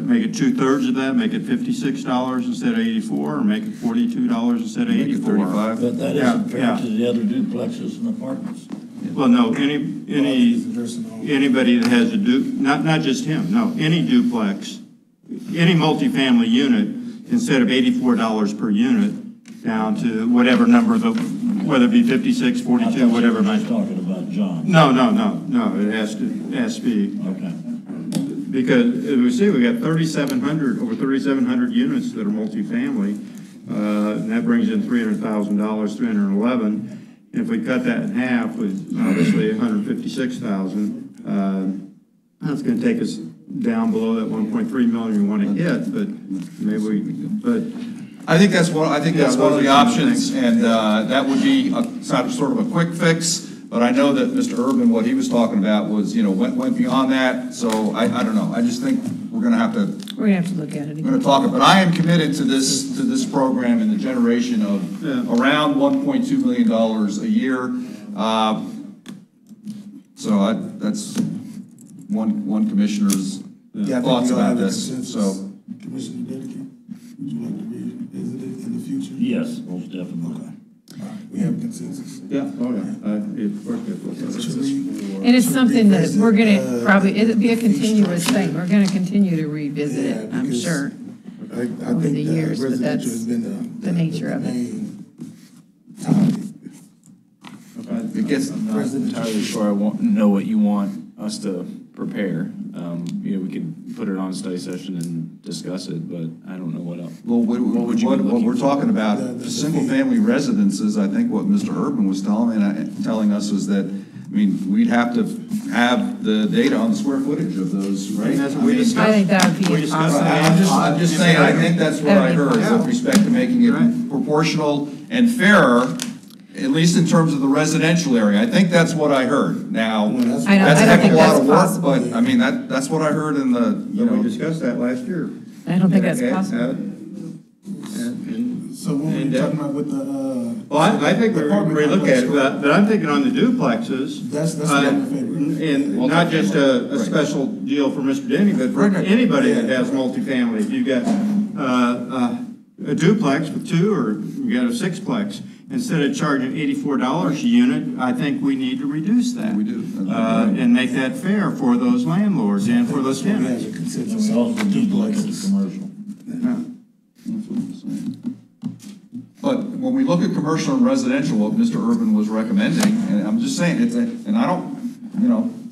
make it 2/3 of that, make it $56 instead of 84, or make it $42 instead of 84. 35. But that isn't fair to the other duplexes and apartments. Well, no, anybody that has a not just him, no, any duplex, any multifamily unit, instead of $84 per unit, down to whatever number, whether it be 56, 42, whatever. I was talking about John. No, it has to be. Okay. Because as we see, we got over 3,700 units that are multifamily, and that brings in $300,000, 311. And if we cut that in half, with obviously 156,000, that's going to take us down below that 1.3 million we want to hit. But I think that's one. I think that's one of the options, and that would be sort of a quick fix. But I know that Mr. Urban, what he was talking about was, went beyond that. So I don't know. I just think we're going to have to. We're going to have to look at it again. We're going to talk it. But I am committed to this program and the generation of around $1.2 million a year. That's one commissioner's thoughts about this. So, Commissioner Dedicate, would you like to revisit it in the future? Yes, most definitely. Okay. All right. We have consensus. yeah, of course we have consensus. And it's something that we're going to probably, it'll be a continuous thing. We're going to continue to revisit it, I'm sure, I over think the years, but residential that's has been the nature of it. main topic. I'm not entirely sure I know what you want us to prepare. We could put it on a study session and discuss it, but I don't know what else. Well, would you be what looking we're for? talking about, the single-family residences, I think what Mr. Urban was telling us was that, I mean, we'd have to have the data on the square footage of those, right? That's what we I discussed. think that would We be discussed impossible. that. I'm just saying, I think that's what I heard, with respect to making it proportional and fairer, at least in terms of the residential area. I think that's what I heard. Now, that's a I don't heck of think a lot that's of work, possible. but, I mean, that's what I heard in the, you We know. discussed that last year. I don't think that's possible. So what were you talking about with the, Well, I think we're looking at it, but I'm thinking on the duplexes. That's what I'm in favor of. And not just a special deal for Mr. Denny, but for anybody that has multifamily. If you've got a duplex with two, or you got a sixplex, instead of charging $84 a unit, I think we need to reduce that. We do. And make that fair for those landlords and for those We have tenants. a And consensus we on also need to look at the duplexes. commercial. That's what I'm saying. But when we look at commercial and residential, what Mr. Urban was recommending, and I'm just saying, and I don't,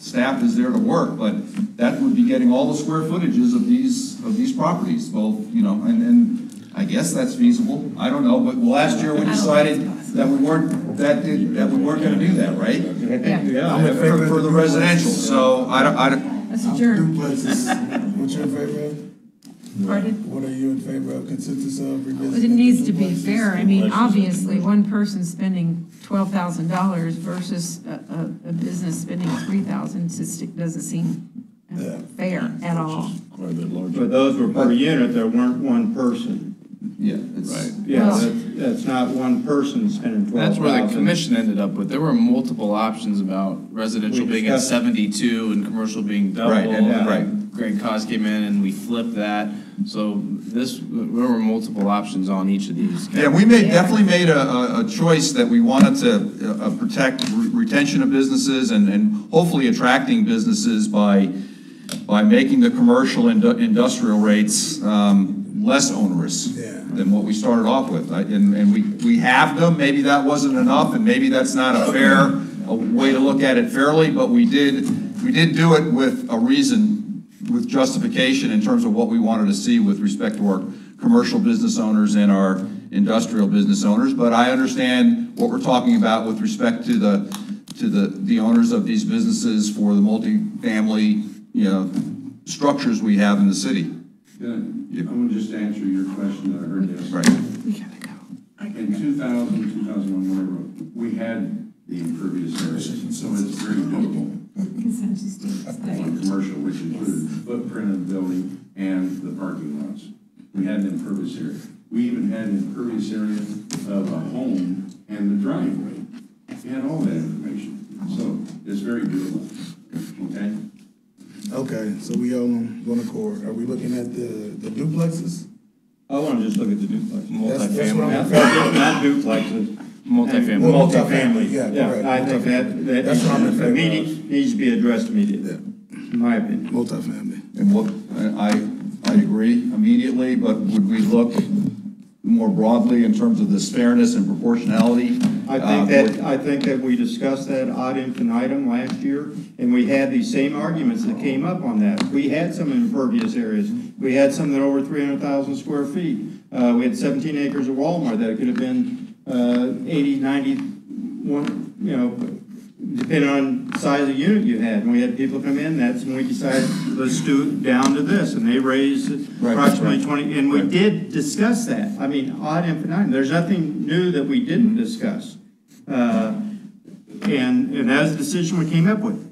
staff is there to work, but that would be getting all the square footages of these properties, both, and I guess that's feasible. I don't know, but last year we decided that we weren't gonna do that, right? Yeah. For the residential, so I don't, Let's adjourn. Duplexes, what you in favor of? Pardon? What are you in favor of, consensus of But revisiting? it needs to be fair. I mean, obviously, one person spending $12,000 versus a business spending $3,000 just doesn't seem fair at all. Quite a bit larger. But those were per unit, there weren't one person. yeah, it's. Yeah, Well- that's not one person spending 12,000. That's where the commission ended up with. There were multiple options about residential We being at discussed- 72 and commercial being double. Right, and right. Greg Cos came in and we flipped that. So there were multiple options on each of these. Yeah, we definitely made a choice that we wanted to protect retention of businesses and hopefully attracting businesses by making the commercial and industrial rates less onerous than what we started off with. And we have them, maybe that wasn't enough, and maybe that's not a fair way to look at it fairly, but we did do it with a reason, with justification in terms of what we wanted to see with respect to our commercial business owners and our industrial business owners. But I understand what we're talking about with respect to the owners of these businesses for the multifamily, structures we have in the city. Good. I'm going to just answer your question that I heard yesterday. Right. We gotta go. In 2000, 2001, whatever, we had the impervious area, so it's very doable on commercial, which included the footprint of the building and the parking lots. We had an impervious area. We even had an impervious area of a home and the driveway. We had all that information, so it's very doable, okay? Okay, so we all on one accord. Are we looking at the duplexes? I want to just look at the duplex. That's what I'm. Not duplexes. Multifamily. Well, multifamily, yeah, correct. I think that That's what I'm in favor of. needs to be addressed immediately, in my opinion. Multifamily. And what, I agree immediately, but would we look more broadly in terms of this fairness and proportionality? I think that we discussed that ad infinitum last year, and we had these same arguments that came up on that. We had some impervious areas. We had some that were over 300,000 square feet. We had 17 acres of Walmart that it could have been 80, 90, depending on the size of unit you had. And we had people come in, that's when we decided, let's do it down to this. And they raised approximately 20, and we did discuss that. I mean, ad infinitum. There's nothing new that we didn't discuss. And that's the decision we came up with.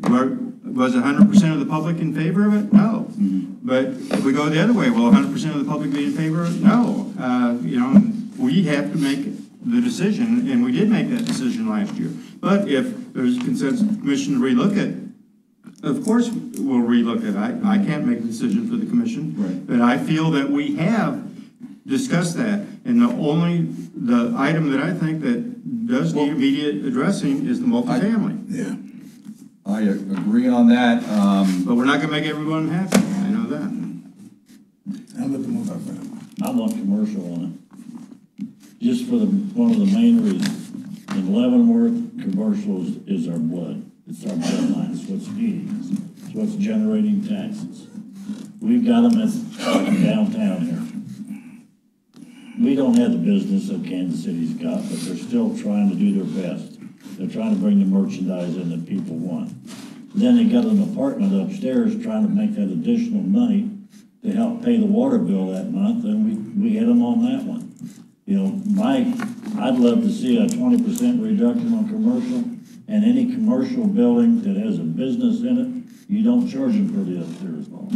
Was 100% of the public in favor of it? No. But if we go the other way, will 100% of the public be in favor of it? No. We have to make the decision, and we did make that decision last year. But if there's a consensus of the commission to relook it, of course we'll relook it. I can't make a decision for the commission. Right. But I feel that we have discussed that. And the item that I think that does need immediate addressing is the multifamily. Yeah. I agree on that. But we're not gonna make everyone happy, I know that. I'm looking multifamily. I want commercial on it. Just for one of the main reasons. In Leavenworth, commercial is our blood. It's our deadline, it's what's feeding us, it's what's generating taxes. We've got them at downtown here. We don't have the business that Kansas City's got, but they're still trying to do their best. They're trying to bring the merchandise in that people want. Then they got an apartment upstairs trying to make that additional money to help pay the water bill that month, and we hit them on that one. You know, I'd love to see a 20% reduction on commercial, and any commercial building that has a business in it, you don't charge them for the upstairs hall.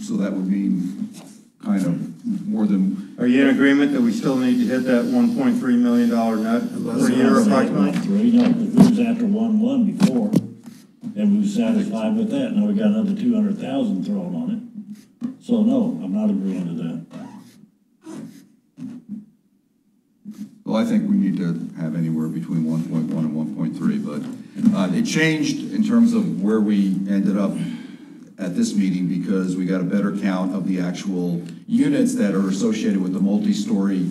So that would mean kind of more than, Are you in agreement that we still need to hit that $1.3 million net per year approximately? No, because we was after 1.1 before, and we was satisfied with that. Now we got another 200,000 thrown on it. So no, I'm not agreeing to that. well, I think we need to have anywhere between 1.1 and 1.3, but it changed in terms of where we ended up at this meeting because we got a better count of the actual units that are associated with the multi-story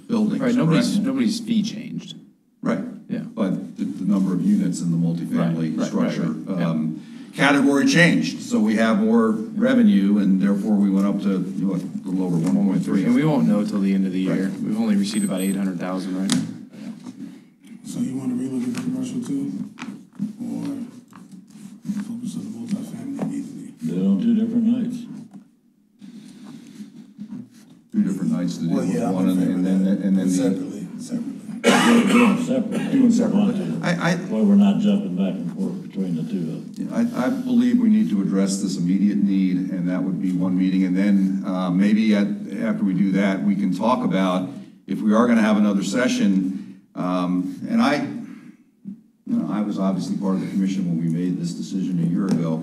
buildings. Right, nobody's fee changed. Right. Yeah. But the number of units in the multifamily Right, structure. yeah. Category changed, so we have more revenue, and therefore we went up to a little over 1.3. And we won't know till the end of the year. We've only received about 800,000 right now. So you want to relook at the commercial too? Or focus on the multifamily immediately? They're on two different nights. Two different nights to do Well, with yeah, one, and then the. Separately. Doing separate. Doing separately. Well, we're not jumping back and forth between the two of them. I believe we need to address this immediate need, and that would be one meeting, and then maybe after we do that, we can talk about if we are going to have another session. And I was obviously part of the commission when we made this decision a year ago,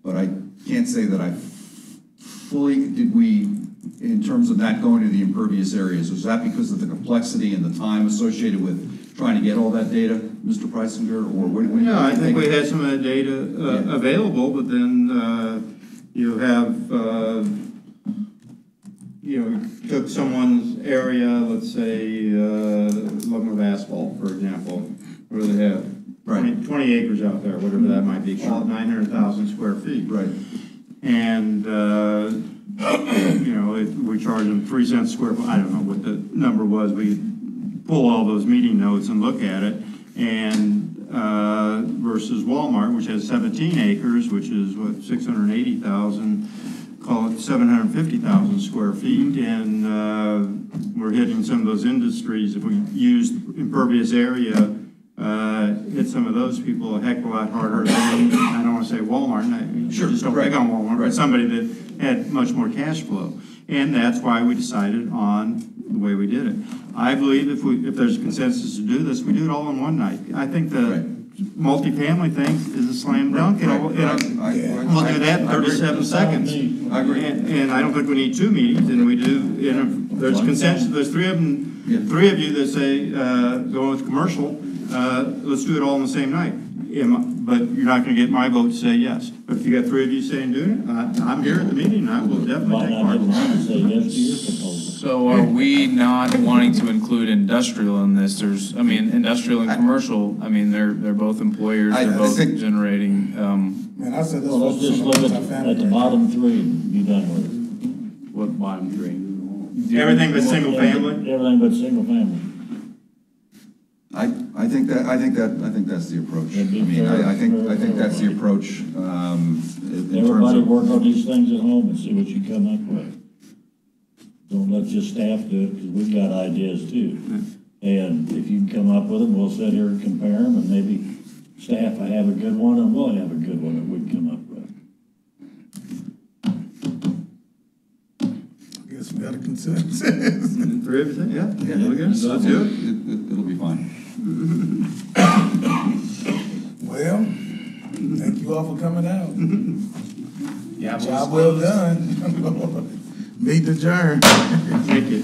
but I can't say that I fully, did we, in terms of not going to the impervious areas, was that because of the complexity and the time associated with trying to get all that data, Mr. Preisinger, or what do you No, I think think? we had some of that data available, but then you have, took someone's area, let's say, Leavenworth asphalt, for example, where they have 20 acres out there, whatever that might be, call it 900,000 square feet. Right. And, we charge them 3 cents a square foot. I don't know what the number was. We pull all those meeting notes and look at it, and versus Walmart, which has 17 acres, which is what, 680,000, call it 750,000 square feet, and we're hitting some of those industries. If we use impervious area, hit some of those people a heck of a lot harder than, I don't want to say Walmart, Sure, just don't pick on Walmart, but somebody that had much more cash flow. And that's why we decided on the way we did it. I believe if there's a consensus to do this, we do it all in one night. I think the multifamily thing is a slam dunk. We'll do that in 37 seconds. I agree. And I don't think we need 2 meetings, and we do, if there's consensus, there's 3 of them, 3 of you that say, go with commercial, let's do it all on the same night. But you're not gonna get my vote to say yes. But if you got 3 of you saying do it, I'm here at the meeting, I will definitely take part. Say yes to your proposal. So are we not wanting to include industrial in this? Industrial and commercial, they're both employers, they're both generating, Man, I said this Well, let's was just look at the bottom 3 and be done with it. what bottom 3? Everything but single family? Everything but single family. I think that's the approach. That'd be fair, I think fair, that's the fair. approach. In terms Everybody of, work on these things at home and see what you come up with. Don't let your staff do it, because we've got ideas too. And if you can come up with them, we'll sit here and compare them, and maybe staff, I have a good one, and we'll have a good one that we can come up with. I guess we got a consensus. 3 of you, yeah? yeah, Let's do it. It'll be fine. Well, thank you all for coming out. Yeah, Job well done. Meet adjourned. Thank you.